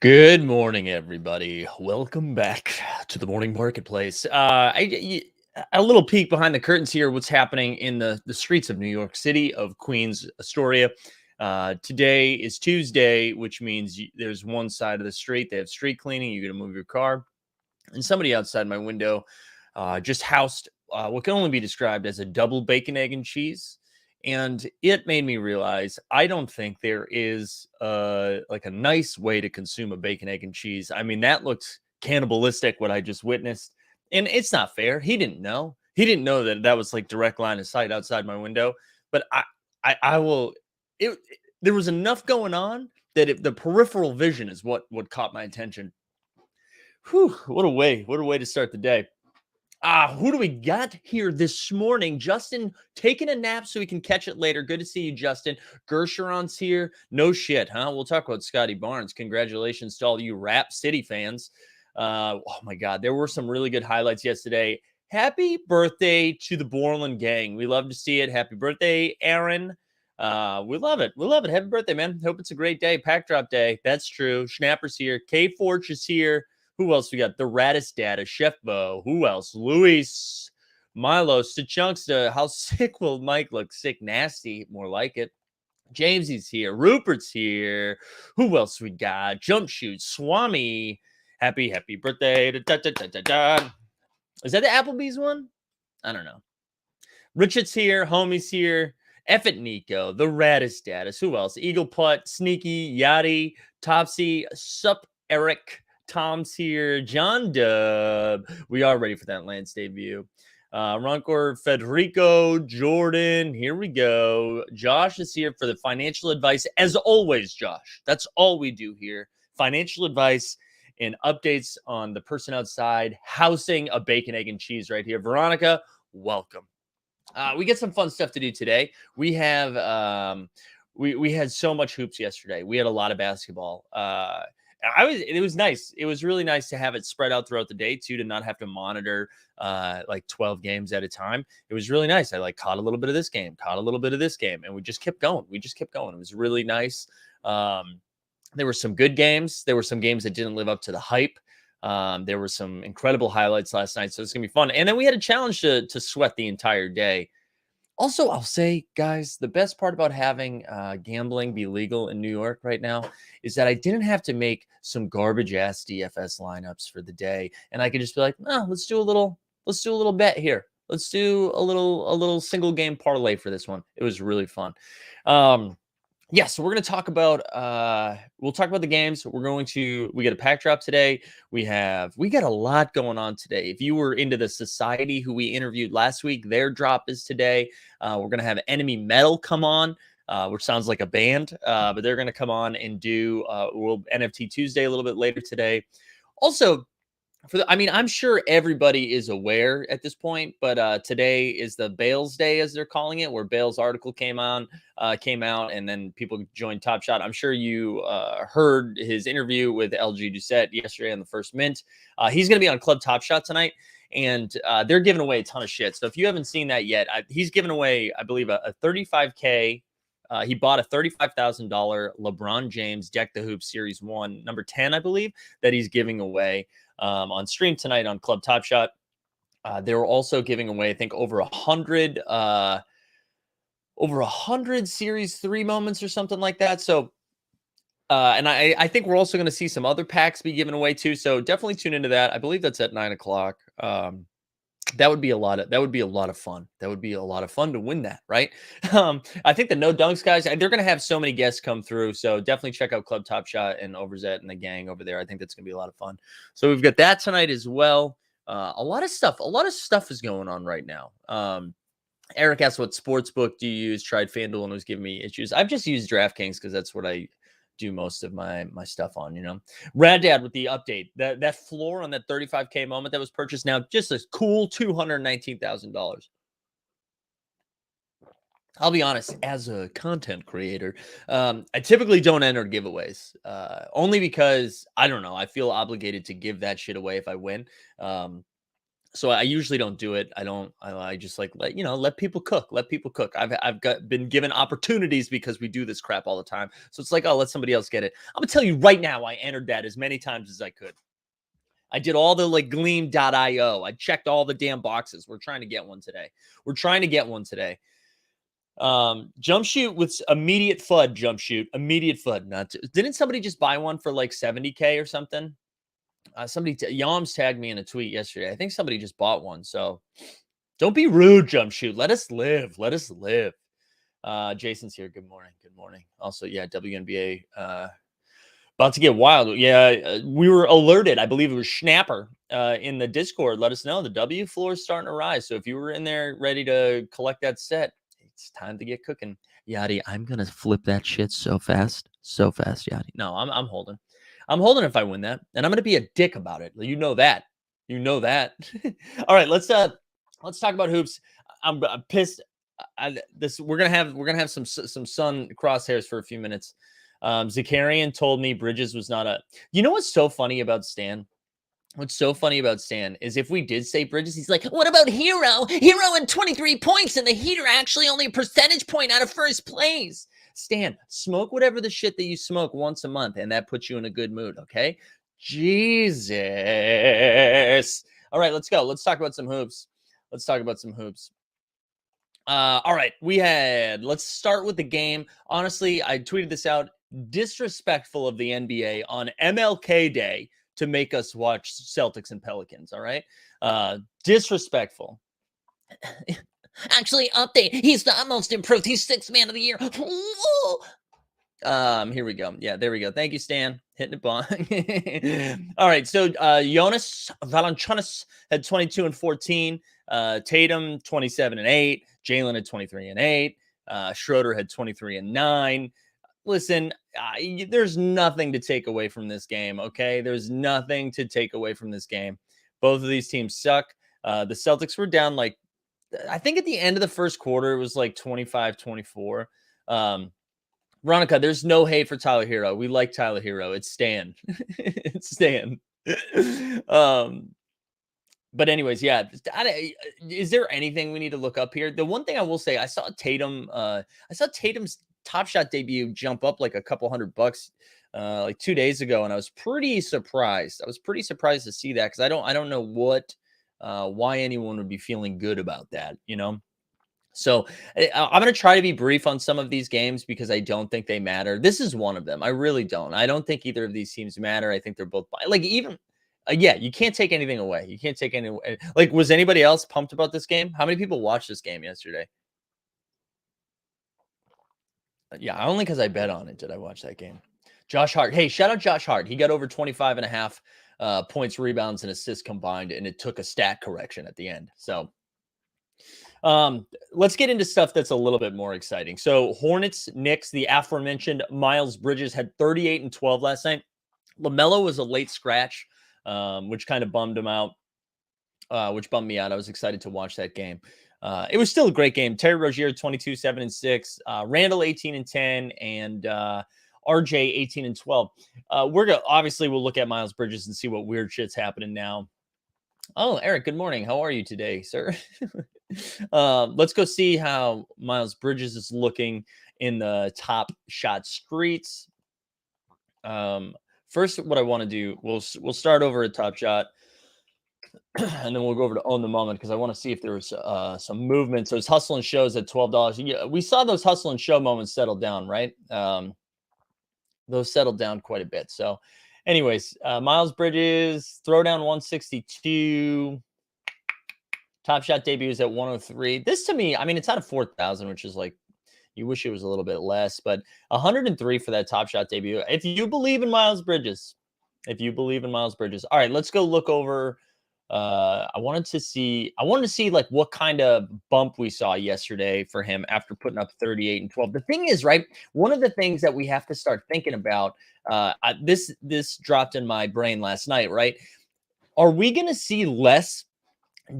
Good morning, everybody. Welcome back to the morning marketplace. A little peek behind the curtains here. What's happening in the streets of New York City, of Queens, Astoria? Today is Tuesday, which means there's one side of the street they have street cleaning. You're gonna move your car, and somebody outside my window just housed what can only be described as a double bacon, egg, and cheese. And it made me realize I don't think there is like a nice way to consume a bacon, egg, and cheese. I mean, that looked cannibalistic, what I just witnessed. And it's not fair. He didn't know. He didn't know that that was like direct line of sight outside my window. But I will. There was enough going on that the peripheral vision is what caught my attention. Whew, what a way to start the day. Who do we got here this morning? Justin taking a nap so he can catch it later. Good to see you, Justin. Gersheron's here. No shit, huh? We'll talk about Scottie Barnes. Congratulations to all you Rap City fans. Oh my God, there were some really good highlights yesterday. Happy birthday to the Borland gang. We love to see it. Happy birthday, Aaron. We love it. We love it. Happy birthday, man. Hope it's a great day. Pack drop day. That's true. Schnapper's here. K Forge is here. Who else we got? The Radis Data, Chef Bo. Who else? Luis, Milo, Stachunksta. How sick will Mike look? Sick, nasty, more like it. Jamesy's here. Rupert's here. Who else we got? Jump Shoot, Swami. Happy birthday. Da, da, da, da, da. Is that the Applebee's one? I don't know. Richard's here. Homie's here. F it, Nico. The Radis Data. Who else? Eagle Putt, Sneaky, Yachty, Topsy, Sup, Eric. Tom's here. John Dub. We are ready for that Lance debut. Runcor, Federico, Jordan. Here we go. Josh is here for the financial advice. As always, Josh, that's all we do here. Financial advice and updates on the person outside housing a bacon, egg, and cheese right here. Veronica, welcome. We get some fun stuff to do today. We have we had so much hoops yesterday. We had a lot of basketball. It was nice. It was really nice to have it spread out throughout the day too, to not have to monitor like 12 games at a time. It was really nice. I like caught a little bit of this game, caught a little bit of this game, and we just kept going. It was really nice. There were some good games. There were some games that didn't live up to the hype. There were some incredible highlights last night, so it's gonna be fun. And then we had a challenge to sweat the entire day. Also, I'll say, guys, the best part about having gambling be legal in New York right now is that I didn't have to make some garbage ass DFS lineups for the day, and I could just be like, "Oh, let's do a little bet here. Let's do a little single game parlay for this one." It was really fun. Yeah, so we're going to talk about we'll talk about the games. We get a pack drop today. We got a lot going on today. If you were into the Society who we interviewed last week, their drop is today. We're going to have Enemy Metal come on, which sounds like a band, but they're going to come on and do NFT Tuesday a little bit later today. Also, I'm sure everybody is aware at this point, but today is the Bales Day, as they're calling it, where Bales' article came out, and then people joined Top Shot. I'm sure you heard his interview with LG Doucette yesterday on the First Mint. He's going to be on Club Top Shot tonight, and they're giving away a ton of shit. So if you haven't seen that yet, he's giving away, I believe, a $35K. He bought a $35,000 LeBron James Deck the Hoop Series 1, number 10, I believe, that he's giving away on stream tonight on Club Top Shot. They were also giving away, I think, over 100 Series 3 moments or something like that. So, and I think we're also going to see some other packs be given away too. So definitely tune into that. I believe that's at 9 o'clock. That would be a lot of fun. That would be a lot of fun to win that, right? I think the No Dunks guys, they're going to have so many guests come through. So definitely check out Club Top Shot and Overzet and the gang over there. I think that's going to be a lot of fun. So we've got that tonight as well. A lot of stuff is going on right now. Eric asked, what sports book do you use? Tried FanDuel and was giving me issues. I've just used DraftKings because that's what I do most of my stuff on, Rad Dad with the update. That floor on that $35K moment that was purchased, now just a cool $219,000. I'll be honest, as a content creator, I typically don't enter giveaways, only because I don't know, I feel obligated to give that shit away if I win. So I usually don't do it. I just like let people cook. Let people cook. Been given opportunities because we do this crap all the time. So it's like, oh, let somebody else get it. I'm gonna tell you right now, I entered that as many times as I could. I did all the like gleam.io. I checked all the damn boxes. We're trying to get one today. Jump shoot with immediate FUD. Jump shoot, immediate FUD. Didn't somebody just buy one for like 70K or something? Yams tagged me in a tweet yesterday. I think somebody just bought one. So don't be rude, jump shoot. Let us live. Let us live. Jason's here. Good morning. Good morning. Also, yeah, WNBA about to get wild. Yeah, we were alerted. I believe it was Schnapper in the Discord. Let us know the W floor is starting to rise. So if you were in there ready to collect that set, it's time to get cooking. Yadi, I'm gonna flip that shit so fast, Yadi. No, I'm holding. I'm holding if I win that, and I'm gonna be a dick about it. You know that. You know that. All right, let's talk about hoops. I'm pissed. We're gonna have some sun crosshairs for a few minutes. Zakarian told me Bridges was not a. You know what's so funny about Stan? What's so funny about Stan is if we did say Bridges, he's like, what about Hero? Hero had 23 points, and the Heat are actually only a percentage point out of first place. Stan, smoke whatever the shit that you smoke once a month, and that puts you in a good mood, okay? Jesus. All right, let's go. Let's talk about some hoops. All right, let's start with the game. Honestly, I tweeted this out. Disrespectful of the NBA on MLK Day to make us watch Celtics and Pelicans. All right. Disrespectful. Actually, update. He's the most improved. He's sixth man of the year. Here we go. Yeah, there we go. Thank you, Stan. Hitting it bong. All right. So Jonas Valanciunas had 22 and 14. Tatum 27 and 8. Jalen had 23 and 8. Schroeder had 23 and 9. Listen, there's nothing to take away from this game, okay? There's nothing to take away from this game. Both of these teams suck. The Celtics were down like, I think at the end of the first quarter, it was like 25-24. Veronica, there's no hate for Tyler Hero. We like Tyler Hero. It's Stan. It's Stan. But anyways, yeah. Is there anything we need to look up here? The one thing I will say, I saw Tatum's Top Shot debut jump up like a couple $100 like 2 days ago, and I was pretty surprised. I was pretty surprised to see that because I don't know why anyone would be feeling good about that, you know. So I'm going to try to be brief on some of these games because I don't think they matter. This is one of them. I really don't. I don't think either of these teams matter. I think they're both like even. Yeah, you can't take anything away. You can't take any. Like, was anybody else pumped about this game? How many people watched this game yesterday? Yeah, only because I bet on it did I watch that game. Josh Hart. Hey, shout out Josh Hart. He got over 25 and a half points, rebounds, and assists combined, and it took a stat correction at the end. So let's get into stuff that's a little bit more exciting. So Hornets, Knicks, the aforementioned Miles Bridges had 38 and 12 last night. LaMelo was a late scratch, which kind of bummed him out, which bummed me out. I was excited to watch that game. It was still a great game. Terry Rozier, 22, 7 and 6. Randall, 18 and 10. And RJ, 18 and 12. We'll look at Miles Bridges and see what weird shit's happening now. Oh, Eric, good morning. How are you today, sir? Let's go see how Miles Bridges is looking in the Top Shot streets. First, what I want to do, we'll start over at Top Shot. And then we'll go over to Own the Moment because I want to see if there was some movement. So it's Hustle and Shows at $12. Yeah, we saw those Hustle and Show moments settle down, right? Those settled down quite a bit. So anyways, Miles Bridges, Throwdown 162. Top Shot debuts at 103. This to me, I mean, it's out of 4,000, which is like, you wish it was a little bit less, but 103 for that Top Shot debut. If you believe in Miles Bridges. All right, let's go look over. I wanted to see like what kind of bump we saw yesterday for him after putting up 38 and 12. The thing is, right, one of the things that we have to start thinking about, this dropped in my brain last night, right? Are we going to see less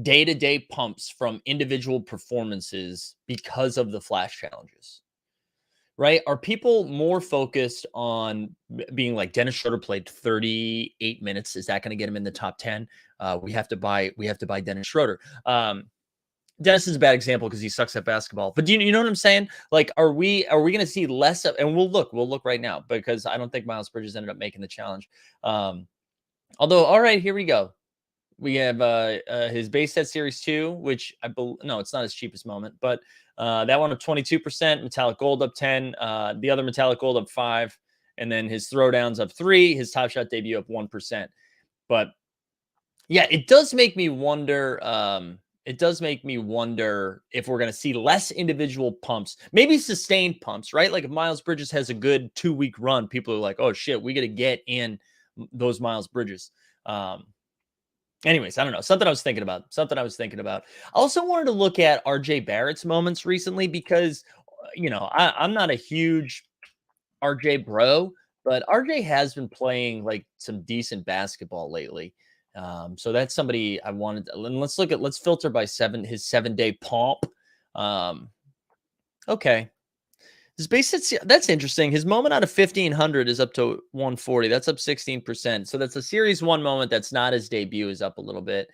day-to-day pumps from individual performances because of the flash challenges? right? Are people more focused on being like Dennis Schroeder played 38 minutes? Is that going to get him in the top 10? We have to buy Dennis Schroeder. Dennis is a bad example because he sucks at basketball. But do you know what I'm saying? Like, are we going to see less of? And we'll look right now because I don't think Miles Bridges ended up making the challenge. Um, Although, all right, here we go. We have his base set series 2, which I believe, no, it's not his cheapest moment, but that one up 22%, metallic gold up 10, the other metallic gold up 5, and then his throwdowns up 3, his top shot debut up 1%. But yeah, it does make me wonder. It does make me wonder if we're going to see less individual pumps, maybe sustained pumps, right? Like if Miles Bridges has a good 2-week run, people are like, "Oh shit, we got to get in those Miles Bridges." Um, Anyways, I don't know. Something I was thinking about. I also wanted to look at RJ Barrett's moments recently because, I'm not a huge RJ bro, but RJ has been playing like some decent basketball lately. So that's somebody I wanted to, and let's filter by his 7-day pomp. Um, okay. His base hits, that's interesting. His moment out of 1,500 is up to 140. That's up 16%. So that's a series 1 moment that's not his debut is up a little bit.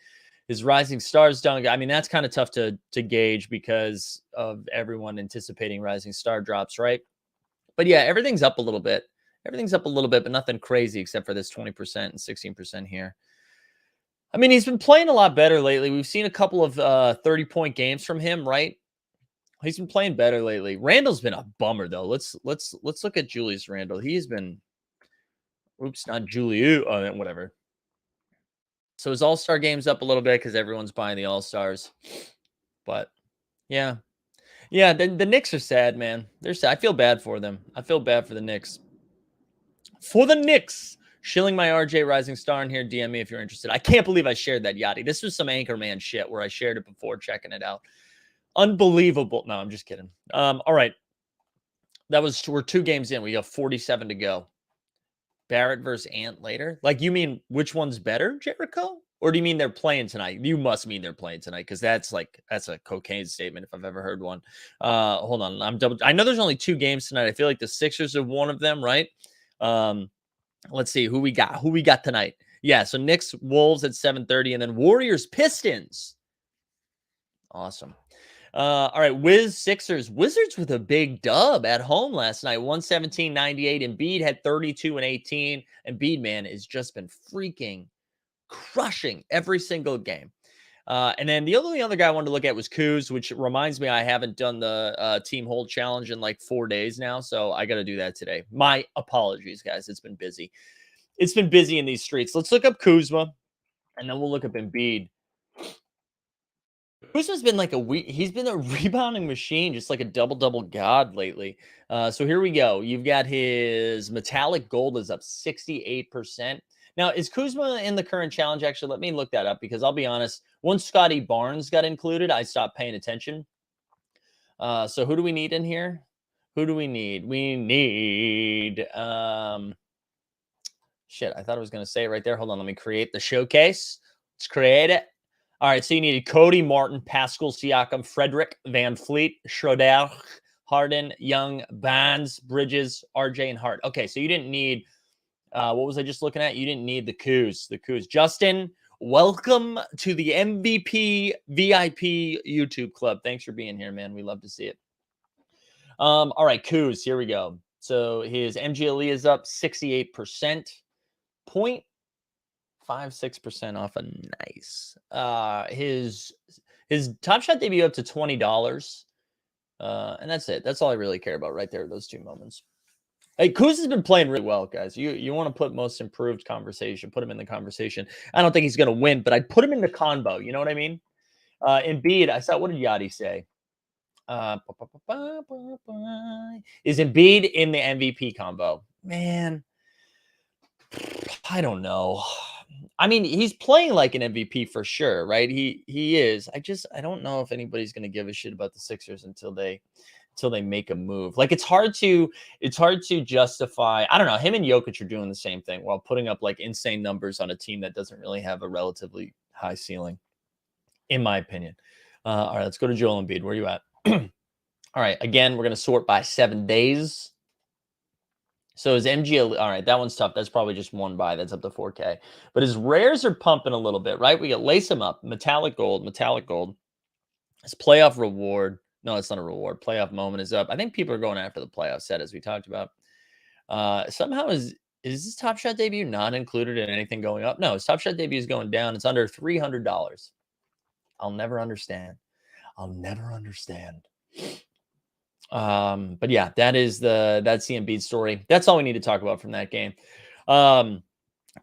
His Rising Stars dunk, I mean, that's kind of tough to gauge because of everyone anticipating Rising Star drops, right? But yeah, everything's up a little bit. Everything's up a little bit, but nothing crazy except for this 20% and 16% here. I mean, he's been playing a lot better lately. We've seen a couple of 30-point games from him, right? He's been playing better lately. Randall's been a bummer though. Let's look at Julius Randall. He's been oops, not Julius. Whatever. So his All-Star game's up a little bit because everyone's buying the All-Stars. But yeah. Yeah, the Knicks are sad, man. They're sad. I feel bad for them. I feel bad for the Knicks. For the Knicks. Shilling my RJ Rising Star in here. DM me if you're interested. I can't believe I shared that Yachty. This was some Anchorman shit where I shared it before checking it out. Unbelievable. No, I'm just kidding. All right. We're 2 games in. We got 47 to go. Barrett versus Ant later. Like, you mean which one's better, Jericho? Or do you mean they're playing tonight? You must mean they're playing tonight because that's a cocaine statement if I've ever heard one. Hold on. I know there's only 2 games tonight. I feel like the Sixers are one of them, right? Let's see who we got tonight. Yeah, so Knicks Wolves at 7:30 and then Warriors Pistons. Awesome. All right, Sixers. Wizards with a big dub at home last night, 117-98. Embiid had 32 and 18. Embiid, man, has just been freaking crushing every single game. And then the only other guy I wanted to look at was Kuz, which reminds me I haven't done the team hold challenge in like 4 days now, so I got to do that today. My apologies, guys. It's been busy. It's been busy in these streets. Let's look up Kuzma, and then we'll look up Embiid. Kuzma's been like he's been a rebounding machine, just like a double-double god lately. So here we go. You've got his metallic gold is up 68%. Now, is Kuzma in the current challenge? Actually, let me look that up because I'll be honest, once Scottie Barnes got included, I stopped paying attention. So who do we need in here? Who do we need? We need shit, I thought I was gonna say it right there. Hold on, let me create the showcase. Let's create it. All right, so you needed Cody Martin, Pascal Siakam, Frederick Van Fleet, Schroeder, Harden, Young, Barnes, Bridges, RJ, and Hart. Okay, so you didn't need, what was I just looking at? You didn't need the Kuz. Justin, welcome to the MVP VIP YouTube club. Thanks for being here, man. We love to see it. All right, Kuz, here we go. So his MGLE is up 68%. 0.56% off a nice. His top shot debut up to $20. And that's it. That's all I really care about right there, those 2 moments. Hey, Kuz has been playing really well, guys. You want to put most improved conversation, put him in the conversation. I don't think he's going to win, but I'd put him in the convo. You know what I mean? Embiid, I saw, what did Yachty say? Is Embiid in the MVP combo? Man, I don't know. I mean, he's playing like an MVP for sure, right? He is. I don't know if anybody's going to give a shit about the Sixers until they make a move. Like it's hard to justify. I don't know. Him and Jokic are doing the same thing while putting up like insane numbers on a team that doesn't really have a relatively high ceiling, in my opinion. All right, let's go to Joel Embiid. Where are you at? All right. Again, we're going to sort by 7 days. So his MGL, all right, that one's tough. That's probably just one buy. That's up to 4K. But his rares are pumping a little bit, right? We got Lace 'em Up, Metallic Gold, Metallic Gold. His playoff reward. No, it's not a reward. Playoff moment is up. I think people are going after the playoff set, as we talked about. Somehow is his Top Shot debut not included in anything going up? No, his Top Shot debut is going down. It's under $300. I'll never understand. I'll never understand. But yeah, that's the Embiid story. That's all we need to talk about from that game.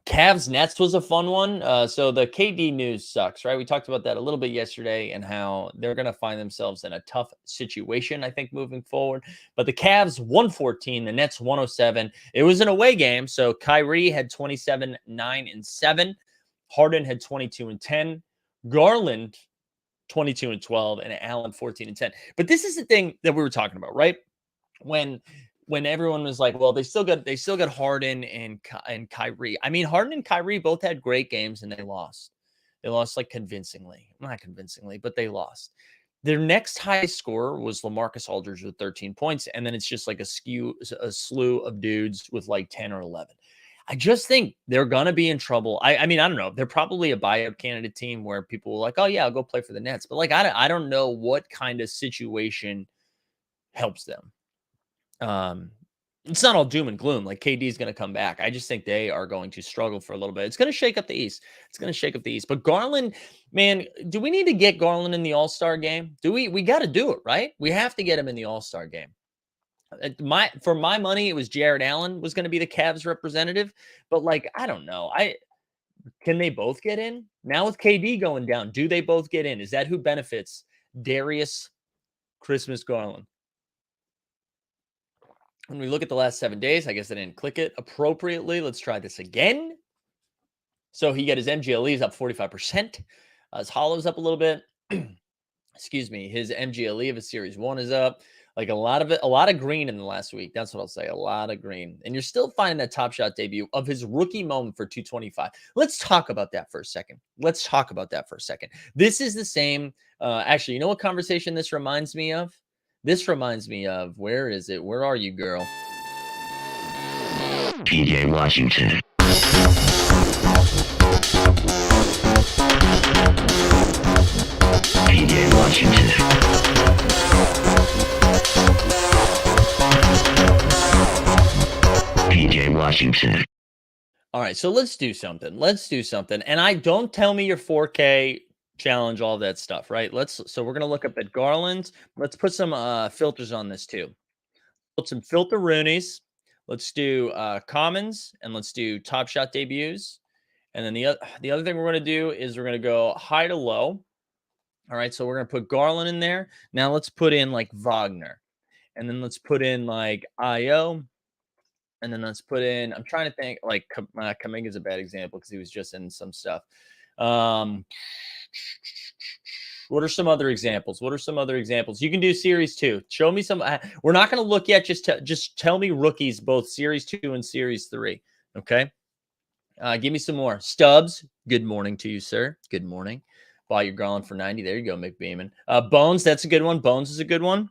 Cavs Nets was a fun one. So the KD news sucks, right? We talked about that a little bit yesterday and how they're going to find themselves in a tough situation, I think, moving forward. But the Cavs 114, the Nets 107. It was an away game. So Kyrie had 27, 9, and 7. Harden had 22 and 10. Garland 22 and 12, and Allen 14 and 10. But this is the thing that we were talking about, right? When everyone was like, well, they still got Harden and Kyrie. I mean, Harden and Kyrie both had great games and they lost. They lost like convincingly. Not convincingly, but they lost. Their next highest score was LaMarcus Aldridge with 13 points. And then it's just like a slew of dudes with like 10 or 11. I just think they're going to be in trouble. I mean, I don't know. They're probably a buyout candidate team where people are like, oh, yeah, I'll go play for the Nets. But like, I don't know what kind of situation helps them. It's not all doom and gloom. Like KD is going to come back. I just think they are going to struggle for a little bit. It's going to shake up the East. It's going to shake up the East. But Garland, man, do we need to get Garland in the All-Star game? We got to do it, right? We have to get him in the All-Star game. For my money, it was Jared Allen was going to be the Cavs representative, but like I don't know. Can they both get in? Now with KD going down, do they both get in? Is that who benefits? Darius Christmas Garland. When we look at the last 7 days, I guess I didn't click it appropriately. Let's try this again. So he got his MGLEs up 45%. His hollows up a little bit. Excuse me. His MGLE of his series 1 is up. Like a lot of green in the last week. That's what I'll say. A lot of green. And you're still finding that Top Shot debut of his rookie moment for 225. Let's talk about that for a second. This is the same. Actually, you know what conversation this reminds me of? This reminds me of, where is it? Where are you, girl? PJ Washington. PJ Washington. PJ Washington. All right, so let's do something. And don't tell me your 4K challenge, all that stuff, right? So we're gonna look up at Garland. Let's put some filters on this too. Put some filter Roonies. Let's do commons and let's do Top Shot debuts. And then the other thing we're gonna do is we're gonna go high to low. All right, so we're gonna put Garland in there. Now let's put in like Wagner, and then let's put in like IO. And then let's put in, I'm trying to think, like Kuminga is a bad example because he was just in some stuff. What are some other examples? You can do series 2. Show me some. We're not going to look yet. Just tell me rookies, both series 2 and series 3. Okay. Give me some more. Stubbs. Good morning to you, sir. Good morning. Buy your Garland for 90. There you go, McBeeman. Bones. That's a good one. Bones is a good one.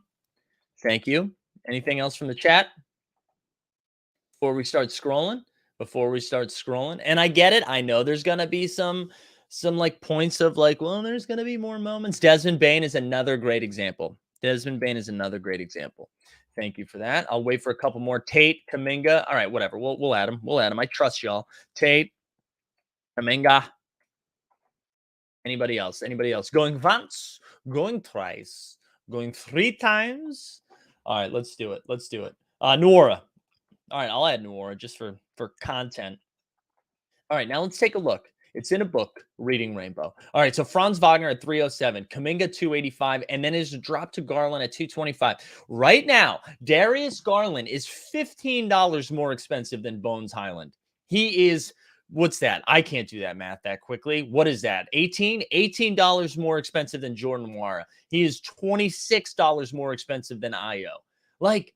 Thank you. Anything else from the chat before we start scrolling? And I get it. I know there's going to be some like points of like, well, there's going to be more moments. Desmond Bane is another great example. Thank you for that. I'll wait for a couple more. Tate, Kuminga. All right, whatever. We'll add them. I trust y'all. Tate, Kuminga. Anybody else? Going once, going twice, going 3 times. All right, let's do it. Nuora. All right, I'll add Nuora just for content. All right, now let's take a look. It's in a book, Reading Rainbow. All right, so Franz Wagner at 307, Kuminga 285, and then it's dropped to Garland at 225. Right now, Darius Garland is $15 more expensive than Bones Highland. He is, what's that? I can't do that math that quickly. What is that? $18 more expensive than Jordan Nwora. He is $26 more expensive than Io. Like,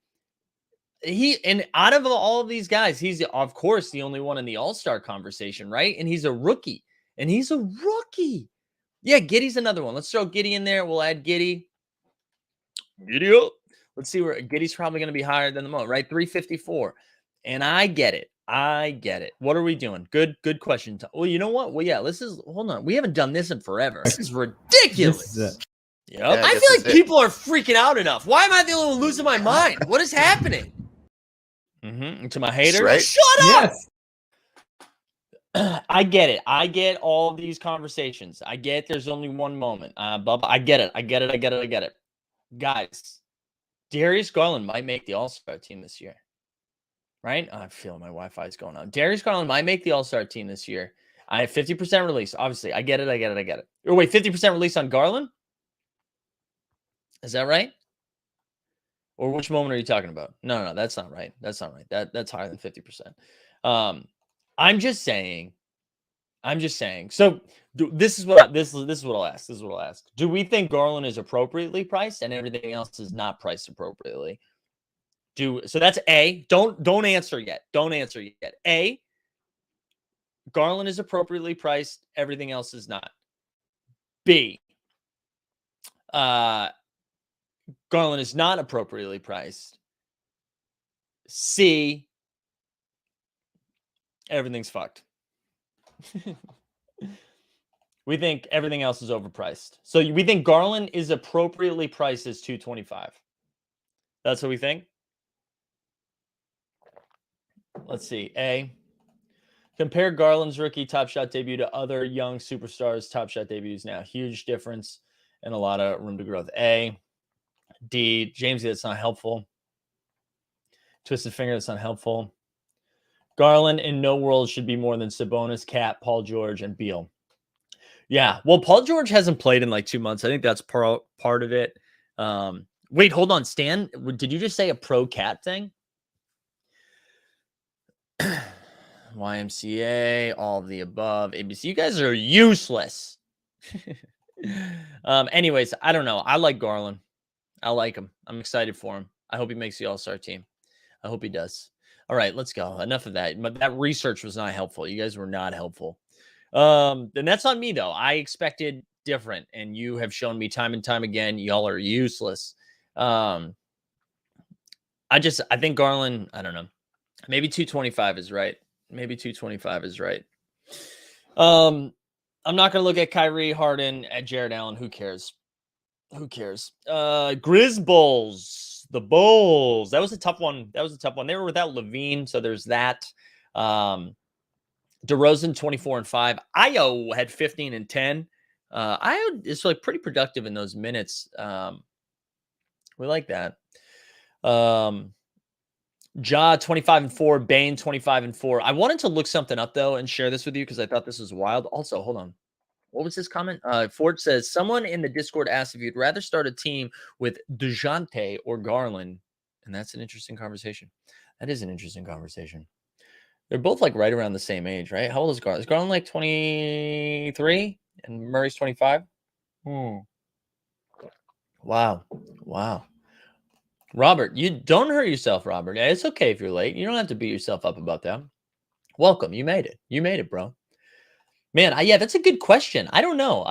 and out of all of these guys, he's of course the only one in the All-Star conversation, right? And he's a rookie. Yeah, Giddey's another one. Let's throw Giddey in there. We'll add Giddey. Giddy up. Let's see where Giddey's probably going to be higher than the Mo, right? 354. And I get it. I get it. What are we doing? Good question. Well, you know what? Well, yeah, hold on. We haven't done this in forever. This is ridiculous. This is it. Yep. Yeah, I this feel is like it. people are freaking out enough. Why am I the only one losing my mind? What is happening? To my haters, Right? shut up. Yes. I get it. I get all these conversations. I get there's only one moment. Bubba, I get it. I get it. Guys, Darius Garland might make the All-Star team this year. Right? I'm feeling my Wi-Fi is going on. Darius Garland might make the All-Star team this year. I have 50% release. Obviously, I get it. Or wait, 50% release on Garland? Is that right? Or which moment are you talking about? No, that's not right. That's higher than 50%. I'm just saying. So this is what I'll ask. Do we think Garland is appropriately priced and everything else is not priced appropriately? So that's A. Don't answer yet. A, Garland is appropriately priced. Everything else is not. B, Garland is not appropriately priced. C, everything's fucked. We think everything else is overpriced. So we think Garland is appropriately priced as $225. That's what we think. Let's see. A, compare Garland's rookie Top Shot debut to other young superstars' Top Shot debuts now. Huge difference and a lot of room to growth. A. D. Jamesy, that's not helpful. Twisted finger, that's not helpful. Garland in no world should be more than Sabonis, Cat, Paul George, and Beal. Yeah, well, Paul George hasn't played in like 2 months. I think that's part of it. Wait, hold on, Stan. Did you just say a pro Cat thing? YMCA, all of the above. ABC, you guys are useless. Anyways, I don't know. I like Garland. I like him. I'm excited for him. I hope he makes the All-Star team. I hope he does. All right, let's go. Enough of that. But that research was not helpful. You guys were not helpful. Then that's on me, though. I expected different, and you have shown me time and time again, y'all are useless. I think Garland, I don't know. Maybe 225 is right. I'm not going to look at Kyrie, Harden, at Jared Allen. Who cares? Grizz Bulls. The Bulls. That was a tough one. They were without Levine, so there's that. DeRozan 24-5. Io had 15 and 10. Io is like pretty productive in those minutes. We like that. Ja 25-4. Bane 25-4. I wanted to look something up though and share this with you because I thought this was wild. Also, hold on. What was his comment? Ford says, someone in the Discord asked if you'd rather start a team with DeJounte or Garland. And that's an interesting conversation. That is an interesting conversation. They're both like right around the same age, right? How old is Garland? Is Garland like 23 and Murray's 25? Wow. Robert, you don't hurt yourself, Robert. Yeah, it's okay if you're late. You don't have to beat yourself up about that. Welcome. You made it, bro. Man, yeah, that's a good question. I don't know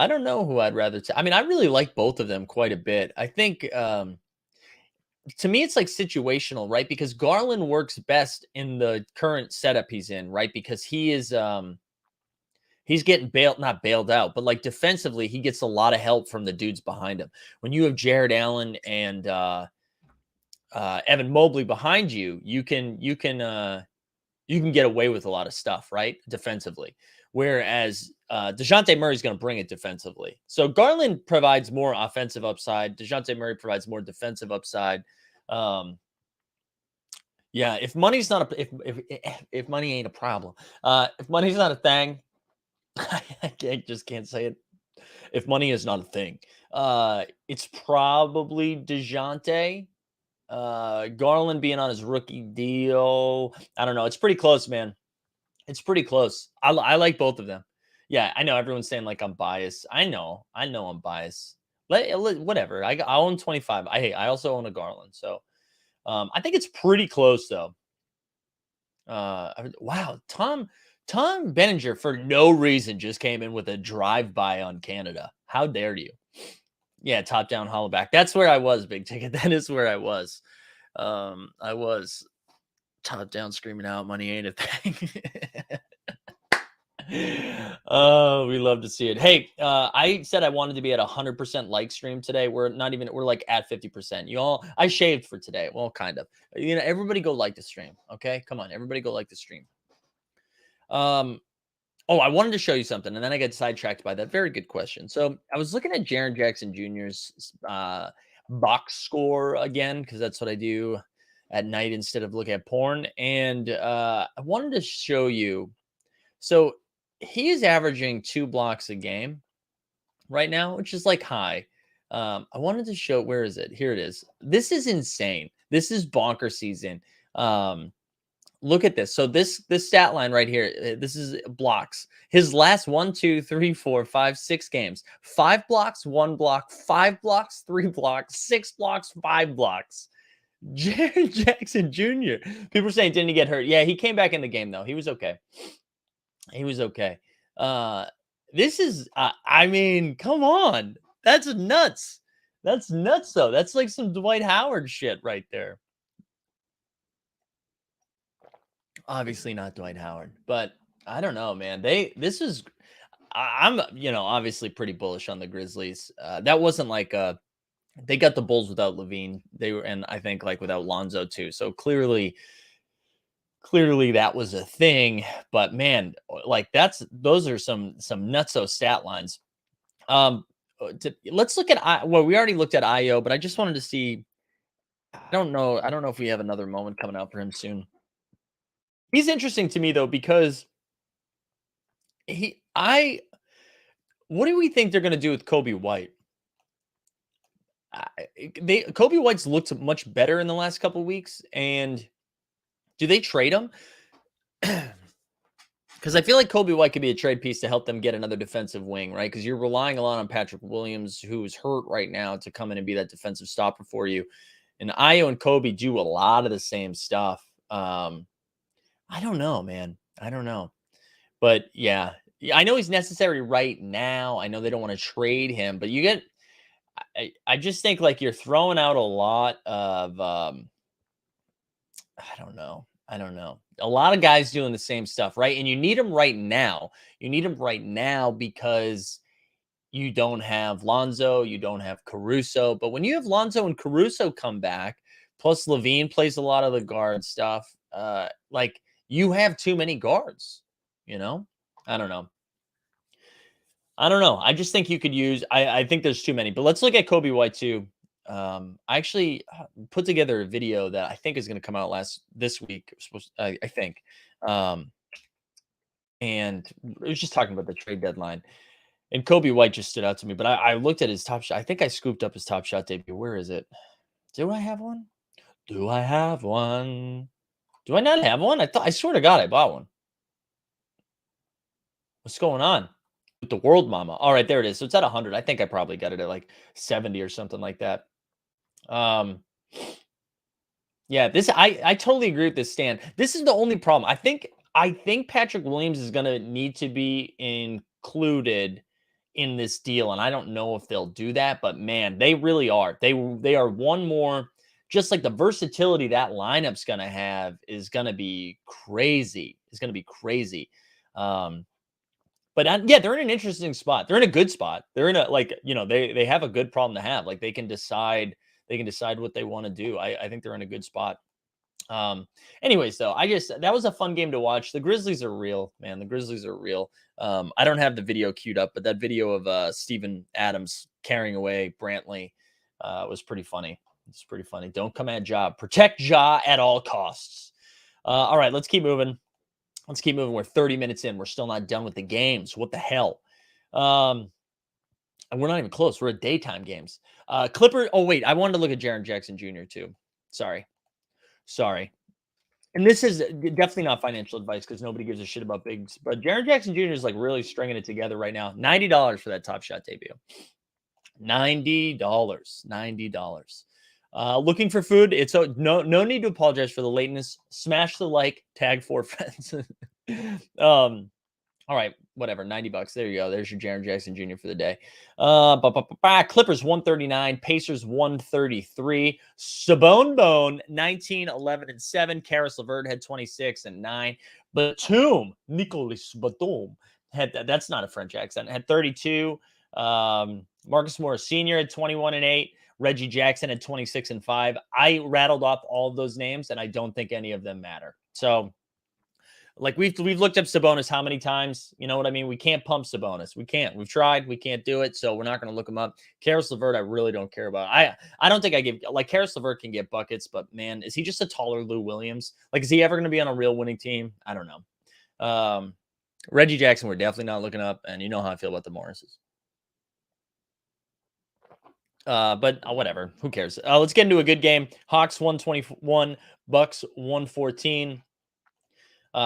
who I'd rather I mean, I really like both of them quite a bit. I think to me, it's like situational, right? Because Garland works best in the current setup he's in, right? Because he is he's getting not bailed out, but like defensively, he gets a lot of help from the dudes behind him. When you have Jared Allen and Evan Mobley behind you, you can get away with a lot of stuff, right? Defensively. Whereas DeJounte Murray is going to bring it defensively. So Garland provides more offensive upside. DeJounte Murray provides more defensive upside. Yeah, if money's not if money ain't a problem, if money's not a thing, I just can't say it. If money is not a thing, it's probably DeJounte. Garland being on his rookie deal, I don't know. It's pretty close, man. It's pretty close. I like both of them. Yeah, I know everyone's saying like I'm biased. I know I'm biased. Whatever. I own 25. I also own a Garland. So I think it's pretty close though. Wow, Tom Benninger for no reason just came in with a drive-by on Canada. How dare you? Yeah, top down hollow back. That's where I was, big ticket. That is where I was. I was top down screaming out money ain't a thing. Oh, we love to see it. Hey, I said I wanted to be at 100% like stream today. We're like at 50%. You all, I shaved for today. Well, kind of. Everybody go like the stream. Okay, come on, everybody go like the stream. Oh, I wanted to show you something, and then I got sidetracked by that. Very good question. So I was looking at Jaren Jackson Jr.'s box score again, because that's what I do at night instead of looking at porn. And I wanted to show you. So he is averaging 2 blocks a game right now, which is like high. I wanted to show, where is it? Here it is. This is insane. This is bonker season. Look at this. So this stat line right here, this is blocks. His last 1, 2, 3, 4, 5, 6 games. 5 blocks, 1 block, 5 blocks, 3 blocks, 6 blocks, 5 blocks. Jaren Jackson Jr. People are saying, didn't he get hurt? Yeah, he came back in the game though. He was okay. He was okay. This is, I mean, come on. That's nuts. That's nuts, though. That's like some Dwight Howard shit right there. Obviously not Dwight Howard, but I don't know, man. I'm, obviously pretty bullish on the Grizzlies. That wasn't like they got the Bulls without Levine. And I think like without Lonzo too. So clearly that was a thing, but man, like those are some nutso stat lines. Let's look at we already looked at IO, but I just wanted to see. I don't know if we have another moment coming out for him soon. He's interesting to me though, because what do we think they're going to do with Kobe White? Kobe White's looked much better in the last couple of weeks, and do they trade him? Because I feel like Kobe White could be a trade piece to help them get another defensive wing, right? Because you're relying a lot on Patrick Williams, who is hurt right now, to come in and be that defensive stopper for you. And Ayo and Kobe do a lot of the same stuff. I don't know, man. I don't know. But yeah, I know he's necessary right now. I know they don't want to trade him, but I just think like you're throwing out a lot of, I don't know. A lot of guys doing the same stuff, right? And you need them right now. You need them right now because you don't have Lonzo, you don't have Caruso. But when you have Lonzo and Caruso come back, plus Levine plays a lot of the guard stuff, like you have too many guards, I don't know. I just think you could use, I think there's too many, but let's look at Kobe White too. I actually put together a video that I think is going to come out this week. I think. And it was just talking about the trade deadline. And Kobe White just stood out to me, but I looked at his top shot. I think I scooped up his top shot debut. Where is it? Do I have one? Do I have one? Do I not have one? I swear to God, I bought one. What's going on with the world mama? All right, there it is. So it's at 100. I think I probably got it at like 70 or something like that. Yeah, I totally agree with this, Stan. This is the only problem. I think Patrick Williams is going to need to be included in this deal, and I don't know if they'll do that, but man, they really are. They are one more, just like the versatility that lineup's going to have is going to be crazy. It's going to be crazy. But yeah, they're in an interesting spot. They're in a good spot. They're in a, like, they have a good problem to have. Like they can decide what they want to do. I think they're in a good spot. Anyways, though, that was a fun game to watch. The Grizzlies are real, man. The Grizzlies are real. I don't have the video queued up, but that video of Steven Adams carrying away Brantley was pretty funny. It's pretty funny. Don't come at Ja. Protect Ja at all costs. All right, let's keep moving. We're 30 minutes in. We're still not done with the games. What the hell? And we're not even close. We're at daytime games. Clipper. Oh, wait. I wanted to look at Jaren Jackson Jr. too. Sorry. And this is definitely not financial advice because nobody gives a shit about bigs. But Jaren Jackson Jr. is like really stringing it together right now. $90 for that Top Shot debut. $90. Looking for food. It's no need to apologize for the lateness. Smash the like, tag 4 friends. All right. whatever, $90. There you go. There's your Jaren Jackson Jr. for the day. Clippers 139, Pacers 133. Bone 19, 11, and 7. Karis LeVert had 26 and 9. Batum, Nicolas Batum had that's not a French accent. Had 32. Marcus Morris Sr. had 21 and 8. Reggie Jackson had 26 and 5. I rattled off all of those names, and I don't think any of them matter. So, like we've looked up Sabonis how many times? You know what I mean? We can't pump Sabonis. We can't. We've tried. We can't do it. So we're not going to look him up. Karis LeVert, I really don't care about. I don't think I give like Karis LeVert can get buckets, but man, is he just a taller Lou Williams? Like, is he ever going to be on a real winning team? I don't know. Reggie Jackson, we're definitely not looking up, and you know how I feel about the Morrises. But whatever. Who cares? Let's get into a good game. Hawks 121, Bucks 114.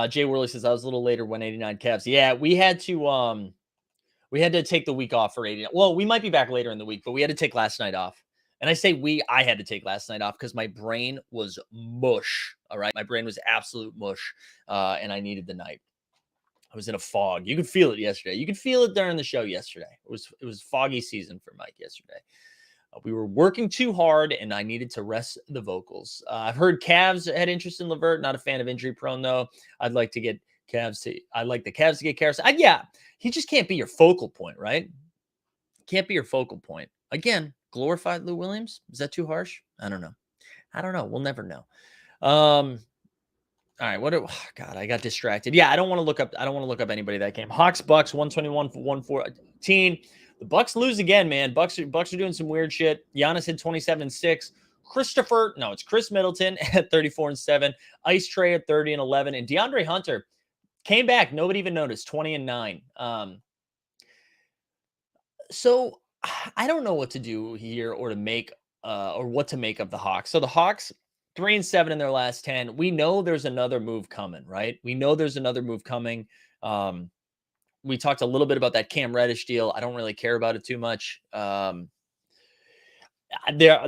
Jay Worley says I was a little later, 189 Cavs. Yeah, we had to take the week off for 89. Well, we might be back later in the week, but we had to take last night off. And I say I had to take last night off because my brain was mush. All right. My brain was absolute mush. And I needed the night. I was in a fog. You could feel it yesterday. You could feel it during the show yesterday. It was foggy season for Mike yesterday. We were working too hard, and I needed to rest the vocals. I've heard Cavs had interest in LeVert. Not a fan of injury prone though. I'd like the Cavs to get Karis. Yeah, he just can't be your focal point, right? Can't be your focal point. Again, glorified Lou Williams. Is that too harsh? I don't know. We'll never know. All right. God, I got distracted. Yeah, I don't want to look up anybody that game. Hawks Bucks 121 for 114. The Bucks lose again, man. Bucks are doing some weird shit. Giannis hit 27 and 6. It's Chris Middleton at 34 and 7. Ice Trae at 30 and 11. And DeAndre Hunter came back. Nobody even noticed. 20 and 9. So I don't know what to do here or what to make of the Hawks. So the Hawks 3 and 7 in their last 10. We know there's another move coming, right? We know there's another move coming. We talked a little bit about that Cam Reddish deal. I don't really care about it too much. The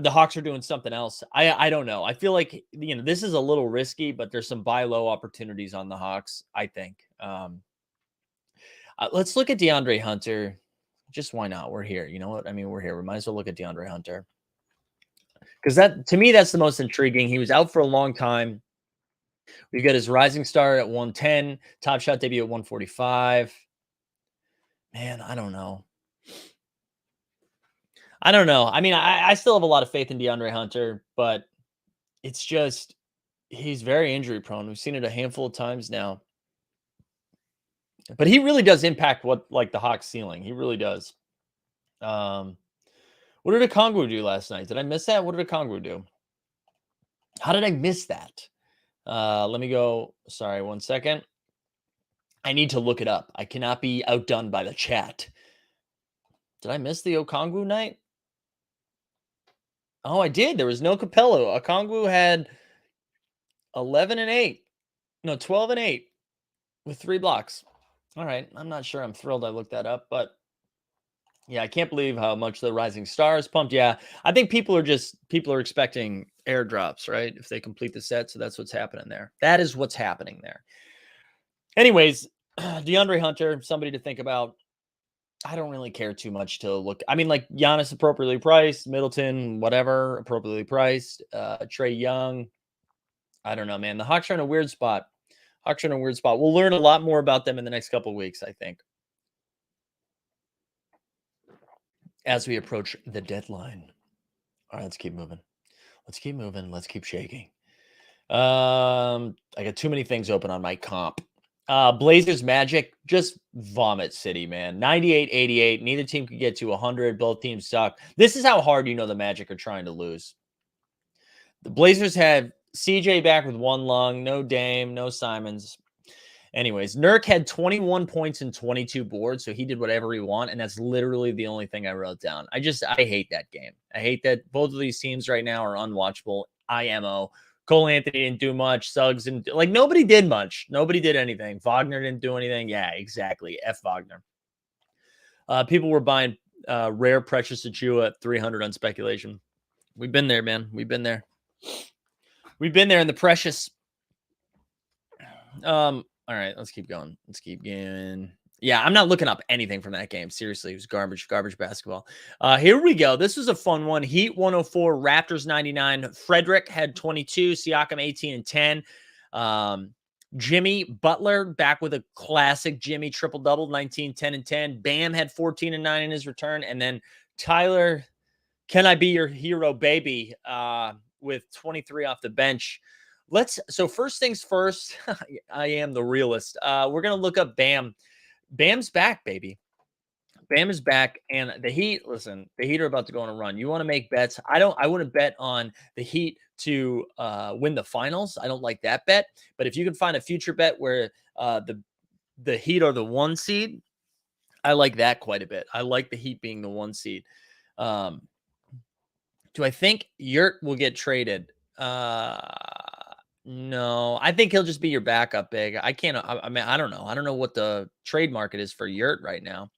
Hawks are doing something else. I don't know. I feel like, this is a little risky, but there's some buy low opportunities on the Hawks, I think. Let's look at DeAndre Hunter. Just why not? We're here. You know what? I mean, we're here. We might as well look at DeAndre Hunter. Because to me, that's the most intriguing. He was out for a long time. We've got his rising star at 110, top shot debut at 145. Man, I don't know. I mean, I still have a lot of faith in DeAndre Hunter, but it's just he's very injury prone. We've seen it a handful of times now. But he really does impact the Hawks ceiling. He really does. What did Okongwu do last night? Did I miss that? What did Okongwu do? How did I miss that? Let me go. Sorry, 1 second. I need to look it up. I cannot be outdone by the chat. Did I miss the Okongwu night? Oh, I did. There was no Capello. Okongwu had 11 and 8. No, 12 and 8 with 3 blocks. All right. I'm not sure I'm thrilled I looked that up, but yeah, I can't believe how much the Rising Stars pumped. Yeah, I think people are expecting airdrops, right? If they complete the set. So that's what's happening there. That is what's happening there. Anyways, DeAndre Hunter, somebody to think about. I don't really care too much to look. I mean, like Giannis appropriately priced, Middleton, whatever, appropriately priced. Trae Young. I don't know, man. The Hawks are in a weird spot. We'll learn a lot more about them in the next couple of weeks, I think, as we approach the deadline. All right, let's keep moving. Let's keep shaking. I got too many things open on my comp. Blazers Magic, just vomit city, man. 98-88. Neither team could get to 100. Both teams suck. This is how hard the Magic are trying to lose. The Blazers had CJ back with 1 lung, no Dame, no Simons. Anyways, Nurk had 21 points and 22 boards, so he did whatever he wanted, and that's literally the only thing I wrote down. I hate that game. I hate that both of these teams right now are unwatchable. IMO. Cole Anthony didn't do much. Suggs didn't nobody did much. Nobody did anything. Wagner didn't do anything. Yeah, exactly. F Wagner. People were buying rare Precious Achua at 300 on speculation. We've been there, man. We've been there in the Precious. All right, let's keep going. Yeah, I'm not looking up anything from that game. Seriously, it was garbage basketball. Here we go. This was a fun one. Heat 104, Raptors 99. Frederick had 22, Siakam 18 and 10. Jimmy Butler back with a classic Jimmy triple-double, 19, 10, and 10. Bam had 14 and 9 in his return. And then Tyler, can I be your hero, baby, with 23 off the bench. So first things first, I am the realist. We're going to look up Bam. Bam's back, baby. Bam is back, and the Heat, listen, the Heat are about to go on a run. You want to make bets. I wouldn't bet on the Heat to win the finals. I don't like that bet. But if you can find a future bet where the Heat are the 1 seed, I like that quite a bit. I like the Heat being the 1 seed. Do I think Yurt will get traded? No, I think he'll just be your backup big. I can't. I mean, I don't know. I don't know what the trade market is for Yurt right now.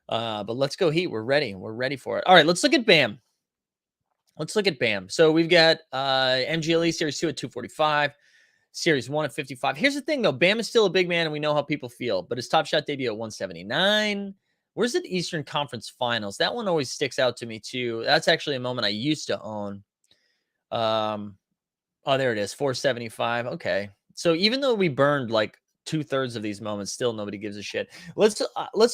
But let's go Heat. We're ready. We're ready for it. All right, let's look at Bam. Let's look at Bam. So we've got MGLE Series 2 at 245, Series 1 at 55. Here's the thing, though. Bam is still a big man, and we know how people feel. But his Top Shot debut at 179. Where's the Eastern Conference Finals? That one always sticks out to me, too. That's actually a moment I used to own. Oh, there it is, 475. Okay. So even though we burned like 2/3 of these moments, still nobody gives a shit. Let's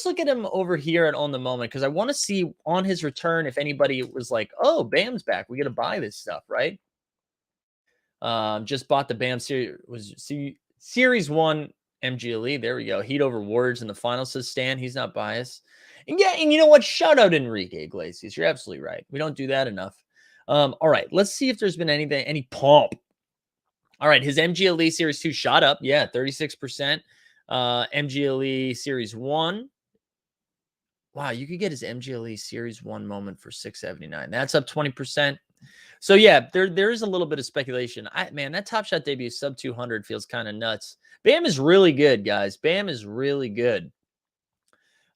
look at him over here at On the Moment, because I want to see on his return if anybody was like, oh, Bam's back. We got to buy this stuff, right? Just bought the Bam Series 1 MGLE. There we go. Heat over Warriors in the finals, says Stan. He's not biased. And yeah, and you know what? Shout out Enrique Iglesias. You're absolutely right. We don't do that enough. All right, let's see if there's been any pump. All right, his MGLE Series 2 shot up. Yeah, 36%. MGLE Series 1. Wow, you could get his MGLE Series 1 moment for $679. That's up 20%. So, yeah, there is a little bit of speculation. Man, that Top Shot debut sub 200 feels kind of nuts. Bam is really good, guys. Bam is really good.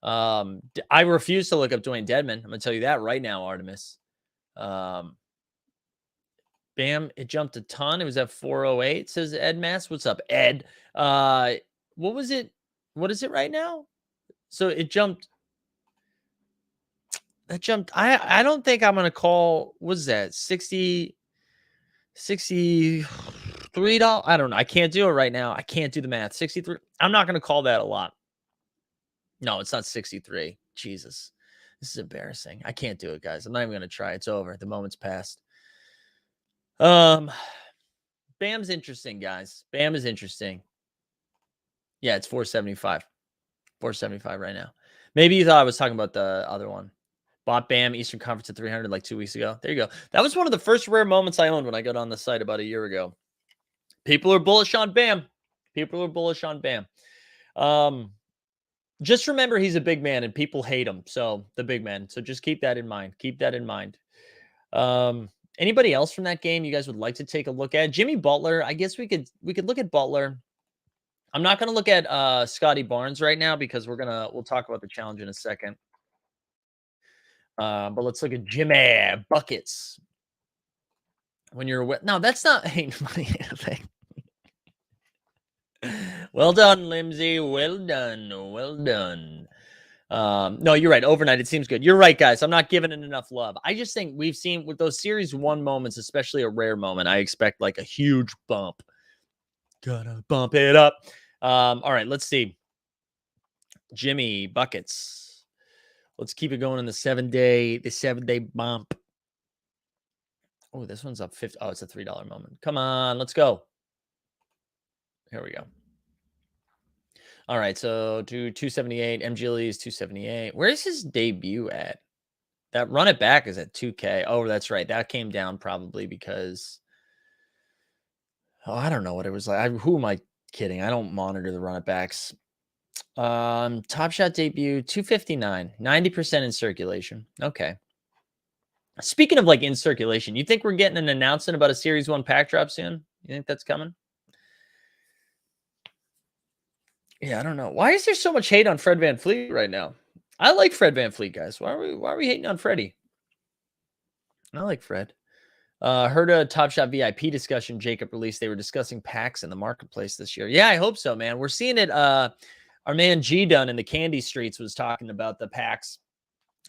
I refuse to look up Dwayne Dedman. I'm going to tell you that right now, Artemis. Bam, it jumped a ton. It was at 408, says Ed Mass. What's up, Ed? What was it? What is it right now? So it jumped. That jumped. I don't think I'm going to call, what's that? $63? I don't know. I can't do it right now. I can't do the math. 63. I'm not going to call that a lot. No, it's not 63. Jesus. This is embarrassing. I can't do it, guys. I'm not even going to try. It's over. The moment's passed. Bam's interesting, guys. Bam is interesting. Yeah, it's 475. 475 right now. Maybe you thought I was talking about the other one. Bought Bam Eastern Conference at 300 like 2 weeks ago. There you go. That was one of the first rare moments I owned when I got on the site about a year ago. People are bullish on Bam. People are bullish on Bam. Just remember he's a big man and people hate him. So the big man. So just keep that in mind. Keep that in mind. Anybody else from that game you guys would like to take a look at? Jimmy Butler. I guess we could look at Butler. I'm not going to look at Scottie Barnes right now because we'll talk about the challenge in a second. But let's look at Jimmy buckets. When you're no, that's not a money thing. Well done, Limsey. Well done. Well done. No, you're right. Overnight, it seems good. You're right, guys. I'm not giving it enough love. I just think we've seen with those Series 1 moments, especially a rare moment, I expect like a huge bump. Gotta bump it up. All right, let's see. Jimmy buckets. Let's keep it going in the 7-day bump. Oh, this one's up 50. Oh, it's a $3 moment. Come on, let's go. Here we go. All right, so to 278. MGLE is 278. Where's his debut at? That run it back is at 2K. Oh, that's right. That came down probably because I don't know what it was like. Who am I kidding? I don't monitor the run it backs. Top Shot debut 259, 90% in circulation. Okay. Speaking of like in circulation, you think we're getting an announcement about a Series 1 pack drop soon? You think that's coming? Yeah, I don't know. Why is there so much hate on Fred VanVleet right now? I like Fred VanVleet, guys. Why are we hating on Freddie? I like Fred. Heard a Top Shot VIP discussion Jacob released. They were discussing packs in the marketplace this year. Yeah, I hope so, man. We're seeing it. Our man G Dunn in the Candy Streets was talking about the packs,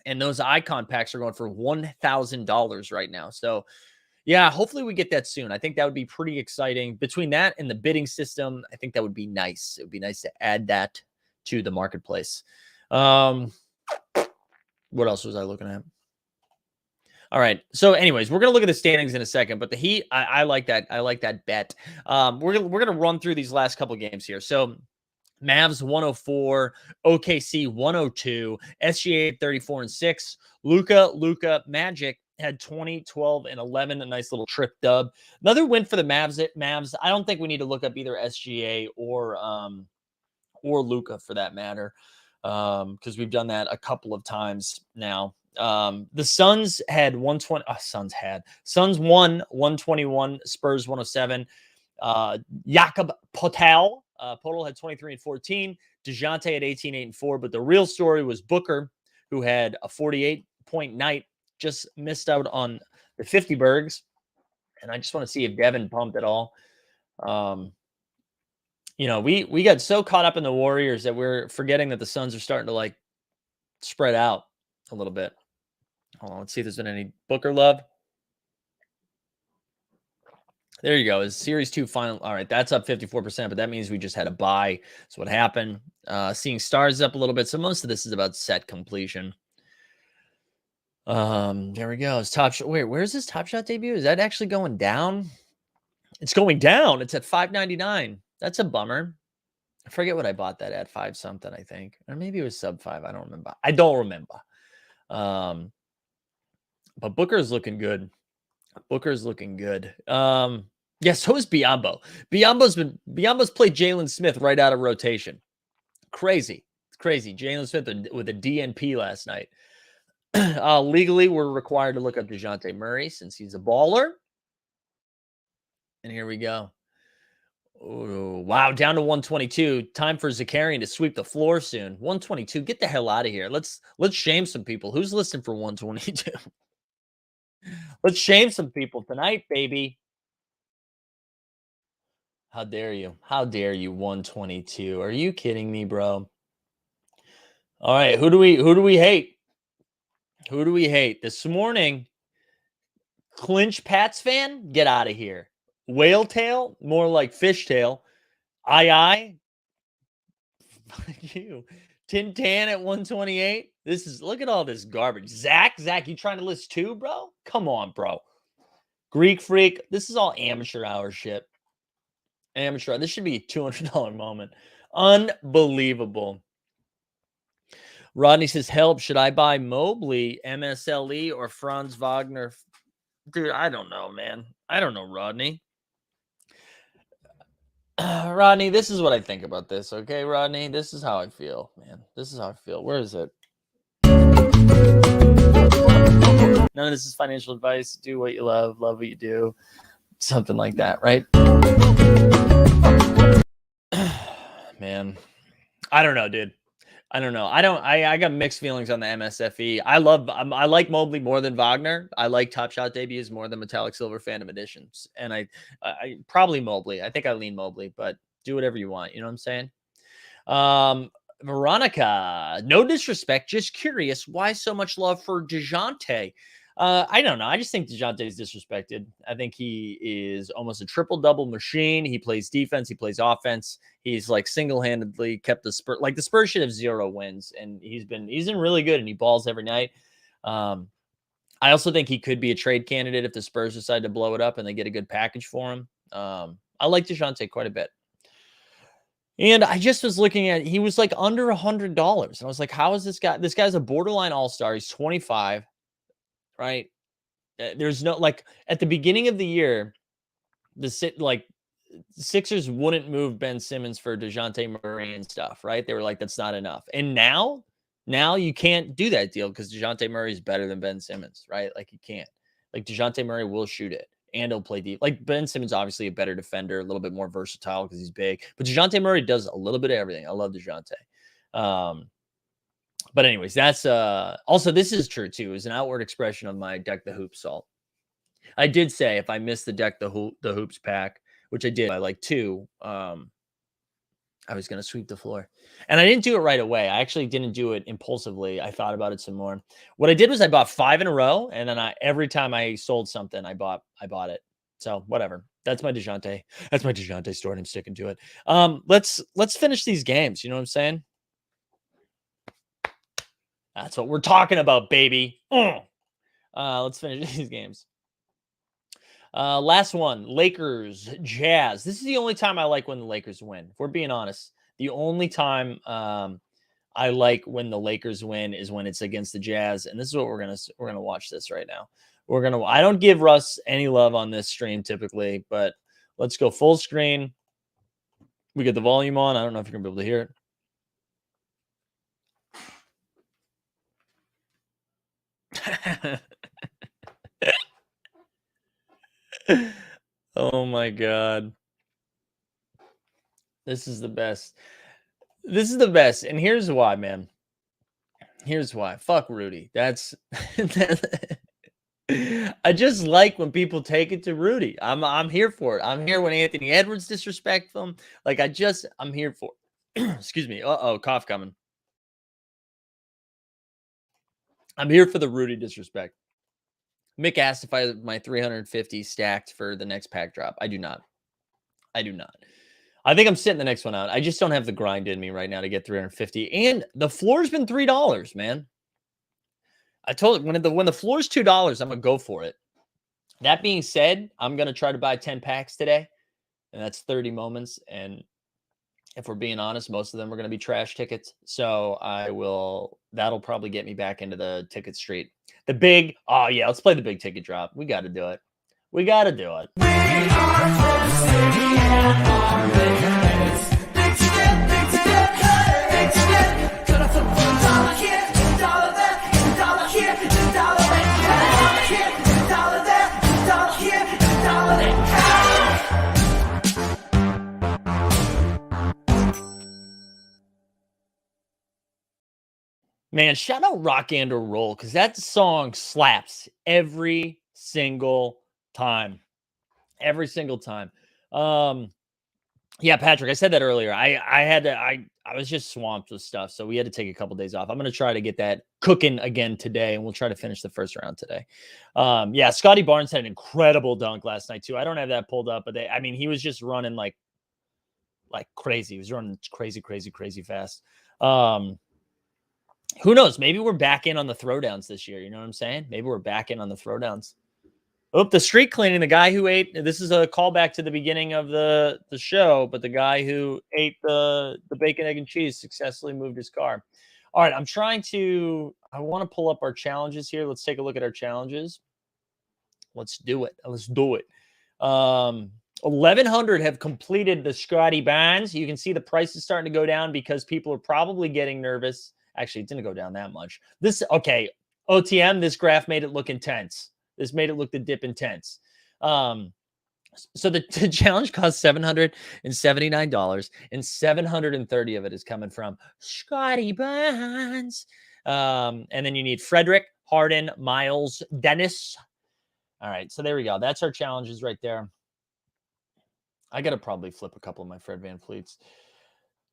and those icon packs are going for $1,000 right now. So yeah, hopefully we get that soon. I think that would be pretty exciting. Between that and the bidding system, I think that would be nice. It would be nice to add that to the marketplace. What else was I looking at? All right. So, anyways, we're gonna look at the standings in a second, but the Heat, I like that. I like that bet. We're gonna run through these last couple games here. So, Mavs 104, OKC 102, SGA 34 and 6. Luka Magic had 20, 12, and 11. A nice little trip dub. Another win for the Mavs. I don't think we need to look up either SGA or Luka for that matter, because we've done that a couple of times now. The Suns had 120. Suns won 121. Spurs 107. Jakob Poeltl had 23 and 14. DeJounte had 18, 8 and 4. But the real story was Booker, who had a 48-point night, just missed out on the 50 burgs. And I just want to see if Devin pumped at all. We got so caught up in the Warriors that we're forgetting that the Suns are starting to like spread out a little bit. Hold on, let's see if there's been any Booker love. There you go. Is Series 2 final. All right, that's up 54%, but that means we just had a bye. That's what happened. Seeing stars up a little bit. So most of this is about set completion. There we go. Wait, where's this Top Shot debut? Is that actually going down? It's going down. It's at $5.99. That's a bummer. I forget what I bought that at, 5 something, I think. Or maybe it was sub 5. I don't remember. But Booker's looking good. Yeah, so is Biyombo. Biyombo's played Jalen Smith right out of rotation. Crazy. It's crazy. Jalen Smith with a DNP last night. Legally, we're required to look up DeJounte Murray since he's a baller. And here we go. Oh, wow, down to 122. Time for Zakarian to sweep the floor soon. 122. Get the hell out of here. Let's shame some people. Who's listening for 122? Let's shame some people tonight, baby. How dare you? How dare you? 122. Are you kidding me, bro? All right, who do we hate? Who do we hate? This morning, Clinch Pats fan, get out of here. Whale tail, more like fishtail. Fuck you. Tintan at 128. Look at all this garbage. Zach, you trying to list 2, bro? Come on, bro. Greek Freak. This is all amateur hour shit. Amateur. This should be a $200 moment. Unbelievable. Rodney says, help. Should I buy Mobley, MSLE, or Franz Wagner? Dude, I don't know, man. I don't know, Rodney. Rodney, this is what I think about this, okay, Rodney? This is how I feel, man. This is how I feel. Where is it? None of this is financial advice. Do what you love what you do. Something like that, right? Man, I don't know, dude. I don't know. I got mixed feelings on the MSFE. I like Mobley more than Wagner. I like Top Shot debuts more than Metallic Silver Phantom editions. And I probably Mobley. I think I lean Mobley, but do whatever you want. You know what I'm saying? Veronica, no disrespect, just curious, why so much love for DeJounte? I don't know. I just think DeJounte is disrespected. I think he is almost a triple-double machine. He plays defense. He plays offense. He's like single-handedly kept the Spurs. Like the Spurs should have 0 wins, and he's been really good, and he balls every night. I also think he could be a trade candidate if the Spurs decide to blow it up and they get a good package for him. I like DeJounte quite a bit. And I just was looking at, he was like under $100. And I was like, how is this guy? This guy's a borderline all-star. He's 25, right? There's no, like, at the beginning of the year, Sixers wouldn't move Ben Simmons for DeJounte Murray and stuff, right? They were like, that's not enough. And now you can't do that deal because DeJounte Murray is better than Ben Simmons, right? Like, you can't. Like, DeJounte Murray will shoot it. And he'll play deep. Like Ben Simmons, obviously a better defender, a little bit more versatile because he's big. But DeJounte Murray does a little bit of everything. I love DeJounte. But anyways, that's also this is true too. Is an outward expression of my Deck the Hoops salt. I did say if I missed the Deck the Hoops pack, which I did by like 2, I was going to sweep the floor. And I didn't do it right away. I actually didn't do it impulsively. I thought about it some more. What I did was I bought 5 in a row, and then every time I sold something, I bought it. So whatever. That's my DeJounte. That's my DeJounte story, and I'm sticking to it. Let's finish these games. You know what I'm saying? That's what we're talking about, baby. Let's finish these games. Last one, Lakers, Jazz. This is the only time I like when the Lakers win. If we're being honest, the only time I like when the Lakers win is when it's against the Jazz. And this is what we're gonna watch this right now. I don't give Russ any love on this stream typically, but let's go full screen. We get the volume on. I don't know if you're gonna be able to hear it. Oh my God. This is the best. This is the best. And here's why, man. Here's why. Fuck Rudy. That's I just like when people take it to Rudy. I'm here for it. I'm here when Anthony Edwards disrespect them. Like I'm here for it. Excuse me. Cough coming. I'm here for the Rudy disrespect. Mick asked if I have my 350 stacked for the next pack drop. I do not. I think I'm sitting the next one out. I just don't have the grind in me right now to get 350. And the floor's been $3, man. I told you when the floor's $2, I'm gonna go for it. That being said, I'm gonna try to buy 10 packs today, and that's 30 moments. And if we're being honest, most of them are gonna be trash tickets. So that'll probably get me back into the ticket street. Let's play the big ticket drop. We got to do it. We got to do it. We are from city and on the big step, big step, gonna flip $1 here, $1 there, $1 here, $1 there, $1 here, $1 there, $1 here, $1 there. Man, shout out Rock and Roll, because that song slaps every single time. Every single time. Yeah, Patrick, I said that earlier. I was just swamped with stuff, so we had to take a couple days off. I'm going to try to get that cooking again today, and we'll try to finish the first round today. Yeah, Scottie Barnes had an incredible dunk last night, too. I don't have that pulled up, but he was just running like crazy. He was running crazy fast. Who knows? Maybe we're back in on the throwdowns this year. You know what I'm saying? Maybe we're back in on the throwdowns. Oh, the street cleaning, the guy who ate, this is a callback to the beginning of the show, but the guy who ate the bacon, egg, and cheese successfully moved his car. All right, I want to pull up our challenges here. Let's take a look at our challenges. Let's do it. 1,100 have completed the Scottie Barnes. You can see the price is starting to go down because people are probably getting nervous. Actually, it didn't go down that much. OTM, this graph made it look intense. This made it look the dip intense. So the challenge costs $779, and $730 of it is coming from Scottie Barnes. And then you need Frederick, Harden, Miles, Dennis. All right, so there we go. That's our challenges right there. I got to probably flip a couple of my Fred VanVleets.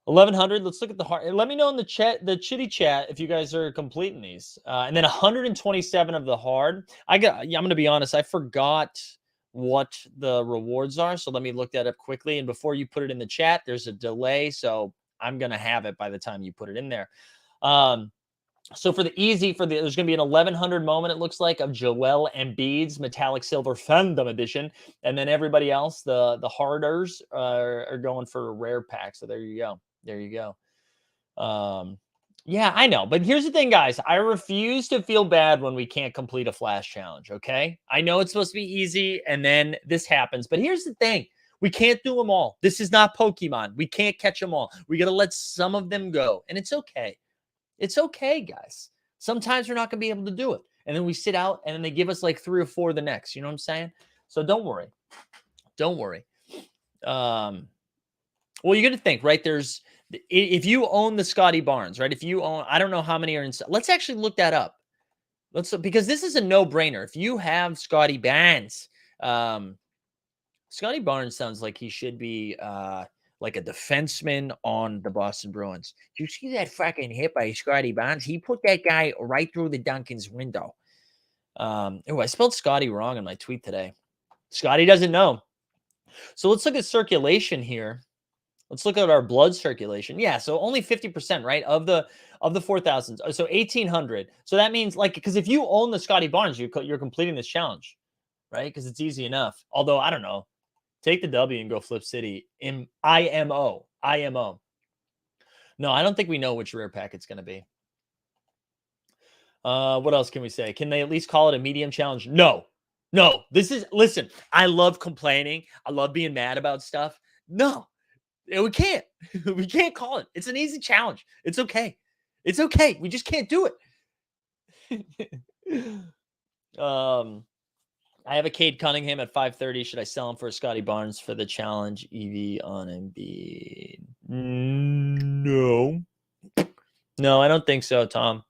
1,100. Let's look at the hard. Let me know in the chat, the chitty chat, if you guys are completing these. And then 127 of the hard. I'm going to be honest. I forgot what the rewards are. So let me look that up quickly. And before you put it in the chat, there's a delay. So I'm going to have it by the time you put it in there. So there's going to be an 1,100 moment, it looks like, of Joel Embiid's Metallic Silver Fandom Edition. And then everybody else, the harders, are going for a rare pack. So there you go. Yeah, I know. But here's the thing, guys. I refuse to feel bad when we can't complete a flash challenge, okay? I know it's supposed to be easy, and then this happens. But here's the thing. We can't do them all. This is not Pokemon. We can't catch them all. We got to let some of them go. And it's okay. It's okay, guys. Sometimes we're not going to be able to do it. And then we sit out, and then they give us like 3 or 4 the next. You know what I'm saying? So don't worry. Well, you got to think, right? If you own the Scottie Barnes, right? If you own, I don't know how many are in. Let's actually look that up. Because this is a no-brainer. If you have Scottie Barnes, Scottie Barnes sounds like he should be like a defenseman on the Boston Bruins. Did you see that fucking hit by Scottie Barnes? He put that guy right through the Duncan's window. I spelled Scottie wrong in my tweet today. Scottie doesn't know. So let's look at circulation here. Let's look at our blood circulation. Yeah, so only 50%, right, of the 4,000. So 1,800. So that means, like, because if you own the Scottie Barnes, you're completing this challenge, right? Because it's easy enough. Although, I don't know. Take the W and go Flip City in IMO. IMO. No, I don't think we know which rare pack it's going to be. What else can we say? Can they at least call it a medium challenge? No. Listen, I love complaining. I love being mad about stuff. No, we can't. We can't call it. It's an easy challenge. It's okay. It's okay. We just can't do it. I have a Cade Cunningham at 530. Should I sell him for a Scottie Barnes for the challenge EV on Embiid? No, I don't think so, Tom.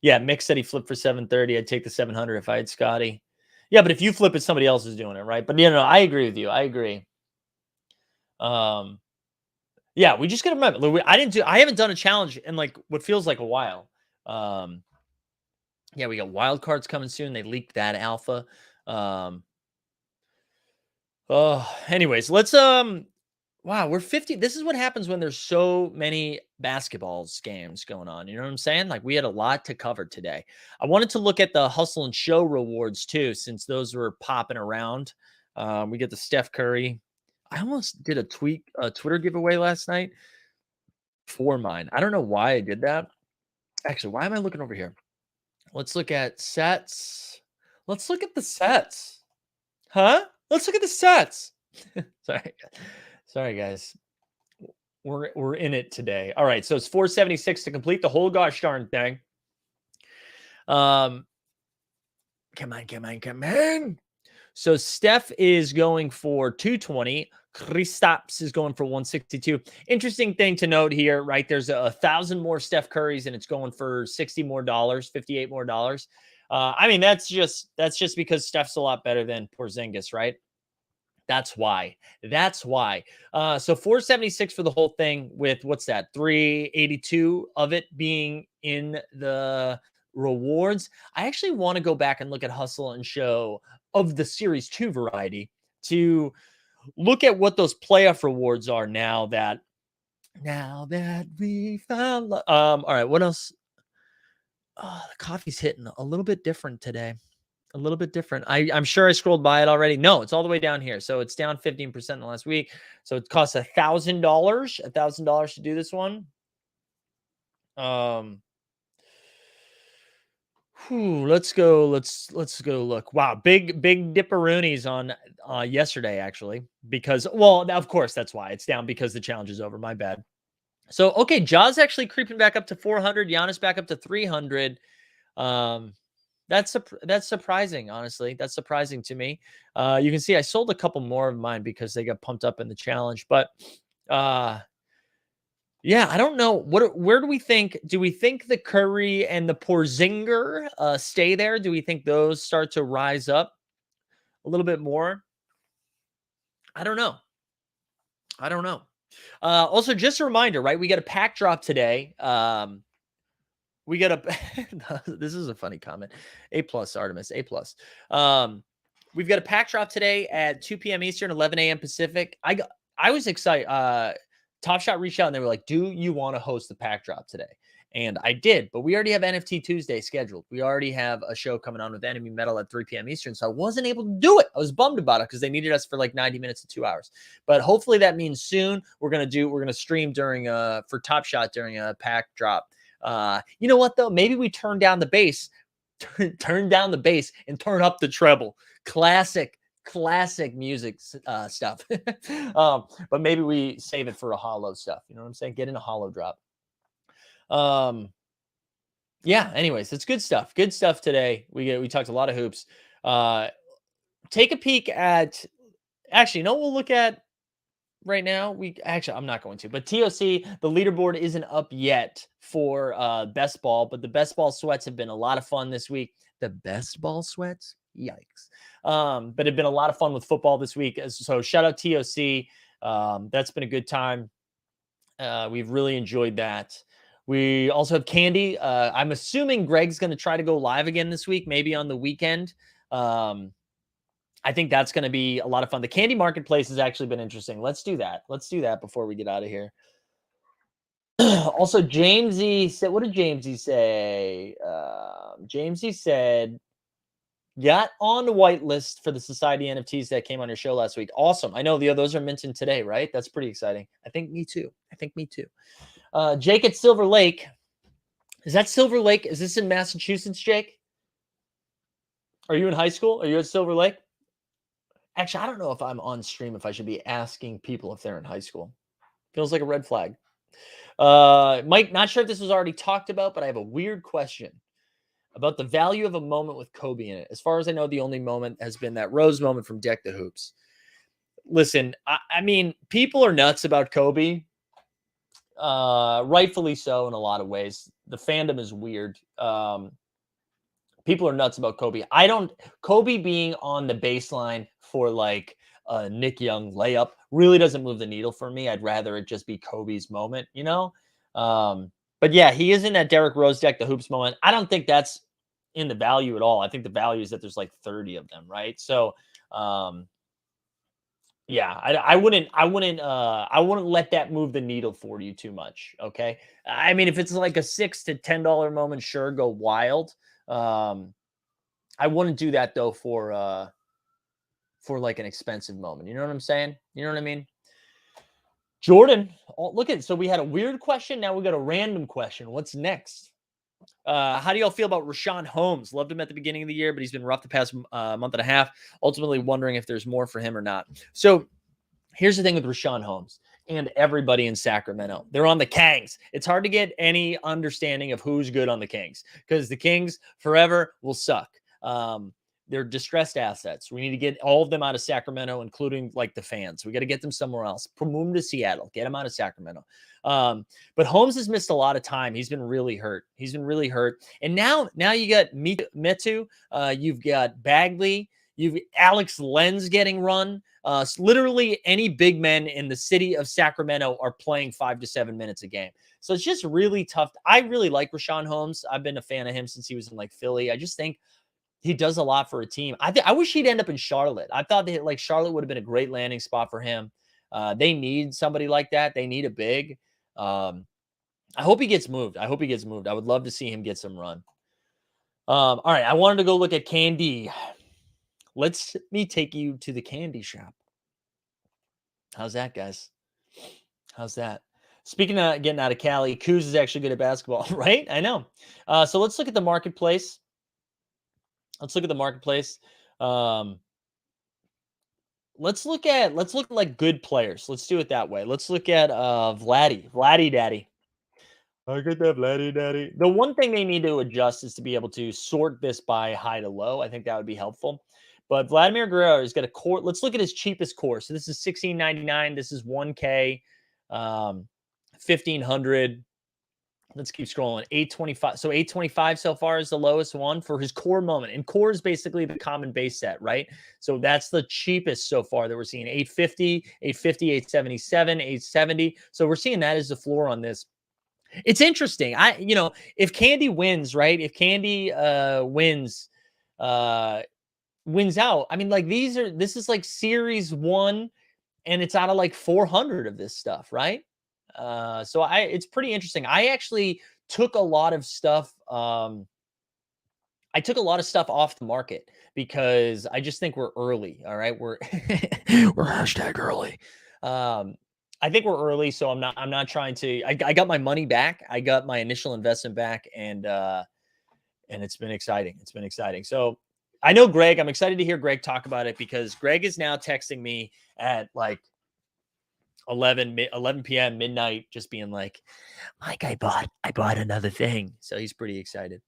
Yeah, Mick said he flipped for 730. I'd take the 700 if I had Scottie. Yeah, but if you flip it, somebody else is doing it, right? But I agree with you. I agree. Yeah, we just got to remember. I haven't done a challenge in like what feels like a while. Yeah, we got wild cards coming soon. They leaked that alpha. Anyways, let's wow, we're 50. This is what happens when there's so many basketball scams going on. You know what I'm saying? Like, we had a lot to cover today. I wanted to look at the Hustle and Show rewards too, since those were popping around. We get the Steph Curry. I almost did a Twitter giveaway last night for mine. I don't know why I did that. Actually, why am I looking over here? Let's look at sets. Let's look at the sets. Huh? Let's look at the sets. Sorry, guys. We're in it today. All right, so it's 476 to complete the whole gosh darn thing. Come on. So Steph is going for 220. Kristaps is going for 162. Interesting thing to note here, right? There's 1,000 more Steph Currys, and it's going for $60 more, $58 more. I mean, that's just because Steph's a lot better than Porzingis, right? That's why. So 476 for the whole thing, with what's that? 382 of it being in the rewards. I actually want to go back and look at Hustle and Show of the Series 2 variety to look at what those playoff rewards are now that we found all right, what else? The coffee's hitting a little bit different today. A little bit different. I'm sure I scrolled by it already. No, it's all the way down here. So it's down 15% in the last week. So it costs $1,000 to do this one. Let's go look. Wow, big dipperoonies on yesterday, actually, because, well, of course that's why it's down, because the challenge is over. My bad. So okay, Jaws actually creeping back up to 400. Giannis back up to 300. That's surprising, honestly. That's surprising to me. You can see I sold a couple more of mine because they got pumped up in the challenge. But yeah, I don't know. Where do we think? Do we think the Curry and the Porzinger stay there? Do we think those start to rise up a little bit more? I don't know. Also, just a reminder, right? We got a pack drop today. We got a this is a funny comment. A+, Artemis, A+. We've got a pack drop today at 2 p.m. Eastern, 11 a.m. Pacific. I was excited. Top Shot reached out and they were like, "Do you want to host the pack drop today?" And I did, but we already have NFT Tuesday scheduled. We already have a show coming on with Enemy Metal at 3 p.m. Eastern, so I wasn't able to do it. I was bummed about it because they needed us for like 90 minutes to 2 hours. But hopefully that means soon we're gonna stream during for Top Shot during a pack drop. You know what though? Maybe we turn down the bass, and turn up the treble. Classic music stuff. But maybe we save it for a hollow stuff. You know what I'm saying? Get in a hollow drop. Yeah, anyways, it's good stuff. Good stuff today. We talked a lot of hoops. Take a peek at, actually, no, we'll look at right now. I'm not going to, but TOC, the leaderboard isn't up yet for best ball, but the best ball sweats have been a lot of fun this week. The best ball sweats, yikes. But it'd been a lot of fun with football this week. So shout out TOC. That's been a good time. We've really enjoyed that. We also have candy. I'm assuming Greg's going to try to go live again this week, maybe on the weekend. I think that's going to be a lot of fun. The candy marketplace has actually been interesting. Let's do that. Let's do that before we get out of here. Also, Jamesy said, what did Jamesy say? Jamesy said, got on the whitelist for the Society NFTs that came on your show last week. Awesome. I know those are minted today, right? That's pretty exciting. I think me too. Jake at Silver Lake. Is that Silver Lake? Is this in Massachusetts, Jake? Are you in high school? Are you at Silver Lake? Actually, I don't know if I'm on stream, if I should be asking people if they're in high school. Feels like a red flag. Mike, not sure if this was already talked about, but I have a weird question about the value of a moment with Kobe in it. As far as I know, the only moment has been that Rose moment from Deck the Hoops. Listen, I mean, people are nuts about Kobe. Rightfully so in a lot of ways. The fandom is weird. People are nuts about Kobe. Kobe being on the baseline for like a Nick Young layup really doesn't move the needle for me. I'd rather it just be Kobe's moment, you know? But yeah, he is in that Derrick Rose Deck the Hoops moment. I don't think that's in the value at all. I think the value is that there's like 30 of them, right? So, yeah, I wouldn't let that move the needle for you too much. Okay. I mean, if it's like a $6 to $10 moment, sure, go wild. I wouldn't do that though for like an expensive moment. You know what I'm saying? You know what I mean? Jordan, look at, so we had a weird question. Now we got a random question. What's next? How do y'all feel about Rashawn Holmes? Loved him at the beginning of the year, but he's been rough the past month and a half. Ultimately wondering if there's more for him or not. So here's the thing with Rashawn Holmes and everybody in Sacramento. They're on the Kings. It's hard to get any understanding of who's good on the Kings because the Kings forever will suck. They're distressed assets. We need to get all of them out of Sacramento, including like the fans. We got to get them somewhere else. Move them to Seattle. Get them out of Sacramento. But Holmes has missed a lot of time. He's been really hurt. And now you got Metu. You've got Bagley. You've Alex Lenz getting run. Literally any big men in the city of Sacramento are playing 5 to 7 minutes a game. So it's just really tough. I really like Rashawn Holmes. I've been a fan of him since he was in like Philly. I just think he does a lot for a team. I wish he'd end up in Charlotte. I thought that like Charlotte would have been a great landing spot for him. They need somebody like that. They need a big. I hope he gets moved. I would love to see him get some run. All right. I wanted to go look at candy. Let me take you to the candy shop. How's that, guys? How's that? Speaking of getting out of Cali, Kuz is actually good at basketball, right? I know. So let's look at the marketplace. Let's look at like good players. Let's do it that way. Let's look at Vladdy Daddy. I get that Vladdy Daddy. The one thing they need to adjust is to be able to sort this by high to low. I think that would be helpful. But Vladimir Guerrero has got a core. Let's look at his cheapest core. So this is $16.99. This is $1K, 1,500. Let's keep scrolling. 825. So 825 so far is the lowest one for his core moment. And core is basically the common base set, right? So that's the cheapest so far that we're seeing. 850, 877, 870. So we're seeing that as the floor on this. It's interesting. If Candy wins, right? If Candy wins out, I mean, like this is like series 1 and it's out of like 400 of this stuff, right? So it's pretty interesting. I actually took a lot of stuff. I took a lot of stuff off the market because I just think we're early. All right. We're hashtag early. I think we're early. So I'm not trying to, I got my money back. I got my initial investment back and it's been exciting. So I know Greg, I'm excited to hear Greg talk about it because Greg is now texting me at like 11 p.m. midnight, just being like, Mike, I bought another thing. So he's pretty excited.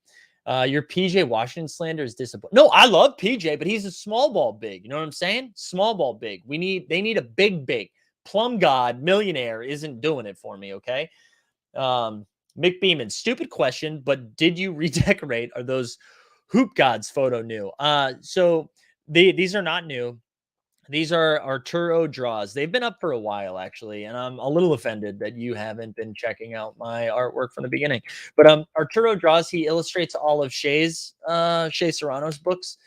Your PJ Washington slander is disappointing. No, I love PJ, but he's a small ball big. You know what I'm saying? Small ball big. They need a big. Plum God millionaire isn't doing it for me. Okay. Mick Beeman, stupid question, but did you redecorate? Are those Hoop Gods photo new? So these are not new. These are Arturo draws. They've been up for a while, actually, and I'm a little offended that you haven't been checking out my artwork from the beginning. But Arturo draws. He illustrates all of Shea Serrano's books.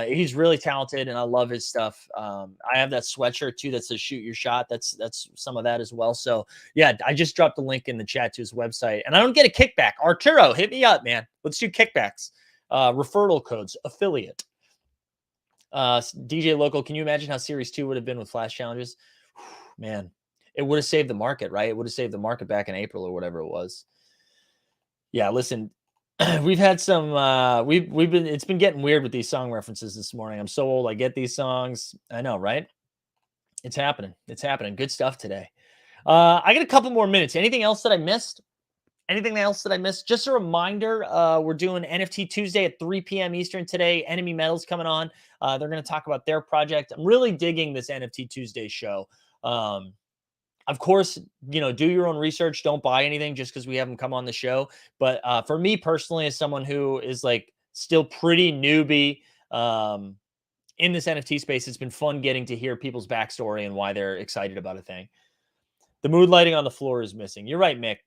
He's really talented, and I love his stuff. I have that sweatshirt too that says "Shoot Your Shot." That's some of that as well. So yeah, I just dropped a link in the chat to his website, and I don't get a kickback. Arturo, hit me up, man. Let's do kickbacks. Referral codes, affiliate. DJ Local, can you imagine how Series 2 would have been with flash challenges? Man, it would have saved the market, right? It would have saved the market back in April or whatever it was. Yeah, listen, we've had some we've been it's been getting weird with these song references this morning. I'm so old, I get these songs. I know, right? It's happening. It's happening. Good stuff today. I got a couple more minutes. Anything else that I missed? Anything else that I missed? Just a reminder, we're doing NFT Tuesday at 3 p.m. Eastern today. Enemy Metal's coming on. They're going to talk about their project. I'm really digging this NFT Tuesday show. Of course, do your own research. Don't buy anything just because we have them come on the show. But for me personally, as someone who is like still pretty newbie in this NFT space, it's been fun getting to hear people's backstory and why they're excited about a thing. The mood lighting on the floor is missing. You're right, Mick.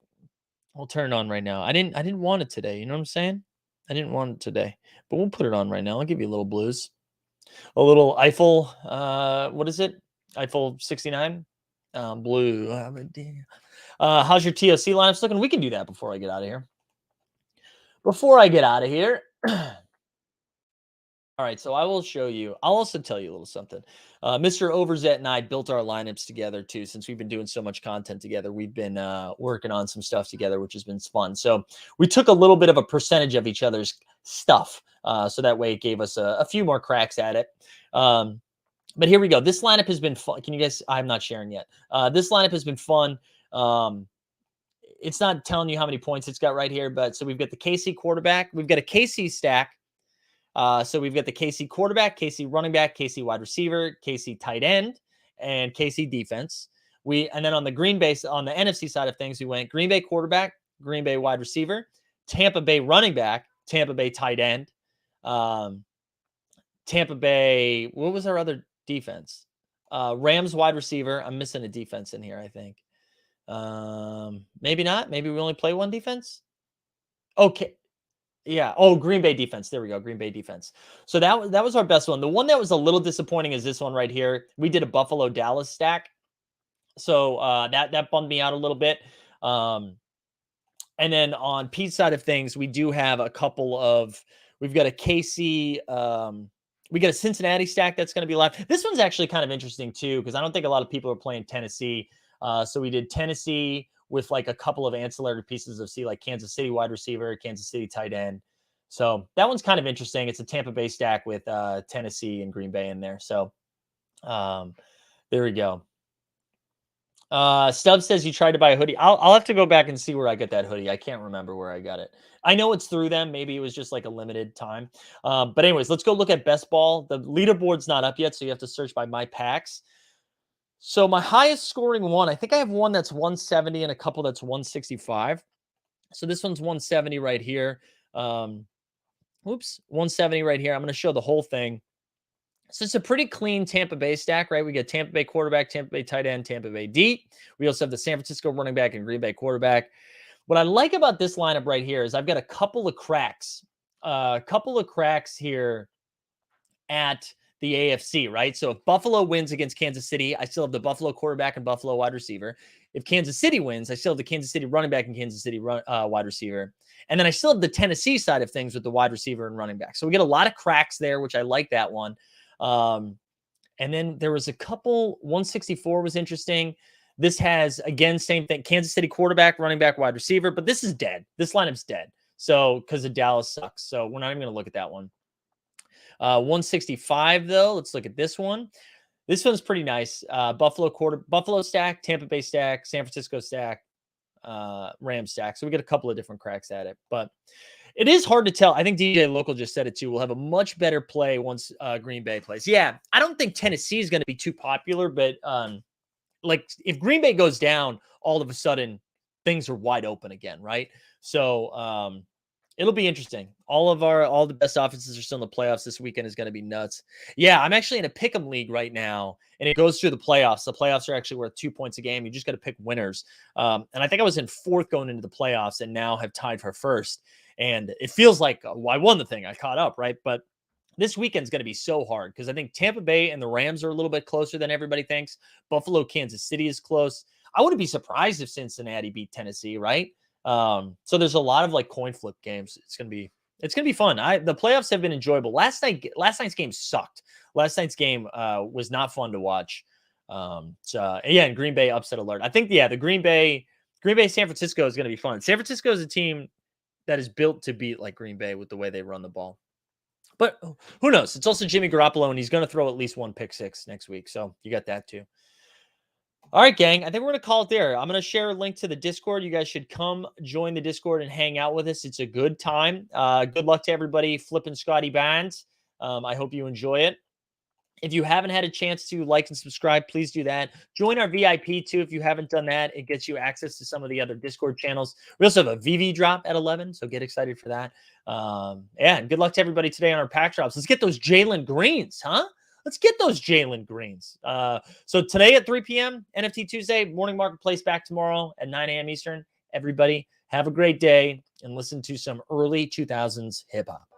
We'll turn it on right now. I didn't want it today. You know what I'm saying? I didn't want it today, but we'll put it on right now. I'll give you a little blues, a little Eiffel. What is it? Eiffel 69, blue. How's your TOC lineups looking? We can do that before I get out of here. All right, so I will show you. I'll also tell you a little something. Mr. Overzet and I built our lineups together too. Since we've been doing so much content together, we've been working on some stuff together, which has been fun. So we took a little bit of a percentage of each other's stuff, so that way it gave us a few more cracks at it. But here we go. This lineup has been fun. Can you guys? I'm not sharing yet. This lineup has been fun. It's not telling you how many points it's got right here, but so we've got the KC quarterback. We've got a KC stack. So we've got the KC quarterback, KC running back, KC wide receiver, KC tight end, and KC defense. And then on the on the NFC side of things, we went Green Bay quarterback, Green Bay wide receiver, Tampa Bay running back, Tampa Bay tight end, Tampa Bay. What was our other defense? Rams wide receiver. I'm missing a defense in here, I think. Maybe not. Maybe we only play one defense. Okay. Yeah. Oh, Green Bay defense. There we go. Green Bay defense. So that was our best one. The one that was a little disappointing is this one right here. We did a Buffalo Dallas stack. So that bummed me out a little bit. And then on Pete's side of things, we do have a couple of, we've got a KC, we got a Cincinnati stack that's going to be live. This one's actually kind of interesting too, because I don't think a lot of people are playing Tennessee. So we did Tennessee with like a couple of ancillary pieces of like Kansas City wide receiver, Kansas City tight end. So that one's kind of interesting. It's a Tampa Bay stack with Tennessee and Green Bay in there. So there we go. Stubbs says you tried to buy a hoodie. I'll have to go back and see where I got that hoodie. I can't remember where I got it. I know it's through them. Maybe it was just like a limited time. But anyways, let's go look at best ball. The leaderboard's not up yet, so you have to search by my packs. So my highest scoring one, I think I have one that's 170 and a couple that's 165. So this one's 170 right here. 170 right here. I'm going to show the whole thing. So it's a pretty clean Tampa Bay stack, right? We got Tampa Bay quarterback, Tampa Bay tight end, Tampa Bay D. We also have the San Francisco running back and Green Bay quarterback. What I like about this lineup right here is I've got a couple of cracks here at the AFC, right? So if Buffalo wins against Kansas City, I still have the Buffalo quarterback and Buffalo wide receiver. If Kansas City wins, I still have the Kansas City running back and Kansas City wide receiver. And then I still have the Tennessee side of things with the wide receiver and running back. So we get a lot of cracks there, which I like that one. And then there was a couple, 164 was interesting. This has, again, same thing, Kansas City quarterback, running back, wide receiver, but this is dead. This lineup's dead. So, because of Dallas sucks. So we're not even going to look at that one. 165 though. Let's look at this one. This one's pretty nice. Buffalo stack, Tampa Bay stack, San Francisco stack, Rams stack. So we get a couple of different cracks at it, but it is hard to tell. I think DJ Local just said it too. We'll have a much better play once Green Bay plays. Yeah, I don't think Tennessee is going to be too popular, but like if Green Bay goes down, all of a sudden things are wide open again, right? So It'll be interesting. All the best offenses are still in the playoffs. This weekend is going to be nuts. Yeah, I'm actually in a pick'em league right now, and it goes through the playoffs. The playoffs are actually worth 2 points a game. You just got to pick winners. And I think I was in fourth going into the playoffs, and now have tied for first. And it feels like I won the thing. I caught up, right? But this weekend's going to be so hard because I think Tampa Bay and the Rams are a little bit closer than everybody thinks. Buffalo, Kansas City is close. I wouldn't be surprised if Cincinnati beat Tennessee, right? So there's a lot of like coin flip games. It's gonna be fun. The playoffs have been enjoyable. Last night's game sucked. Last night's game was not fun to watch. So yeah, and Green Bay upset alert. I think the Green Bay San Francisco is gonna be fun. San Francisco is a team that is built to beat like Green Bay with the way they run the ball. But who knows? It's also Jimmy Garoppolo, and he's going to throw at least one pick six next week. So you got that too. All right, gang. I think we're going to call it there. I'm going to share a link to the Discord. You guys should come join the Discord and hang out with us. It's a good time. Good luck to everybody flipping Scottie Barnes. I hope you enjoy it. If you haven't had a chance to like and subscribe, please do that. Join our VIP too. If you haven't done that, it gets you access to some of the other Discord channels. We also have a VV drop at 11, so get excited for that. Yeah, and good luck to everybody today on our pack drops. Let's get those Jalen Greens, huh? Let's get those Jalen Greens. So today at 3 p.m., NFT Tuesday, morning marketplace back tomorrow at 9 a.m. Eastern. Everybody have a great day and listen to some early 2000s hip hop.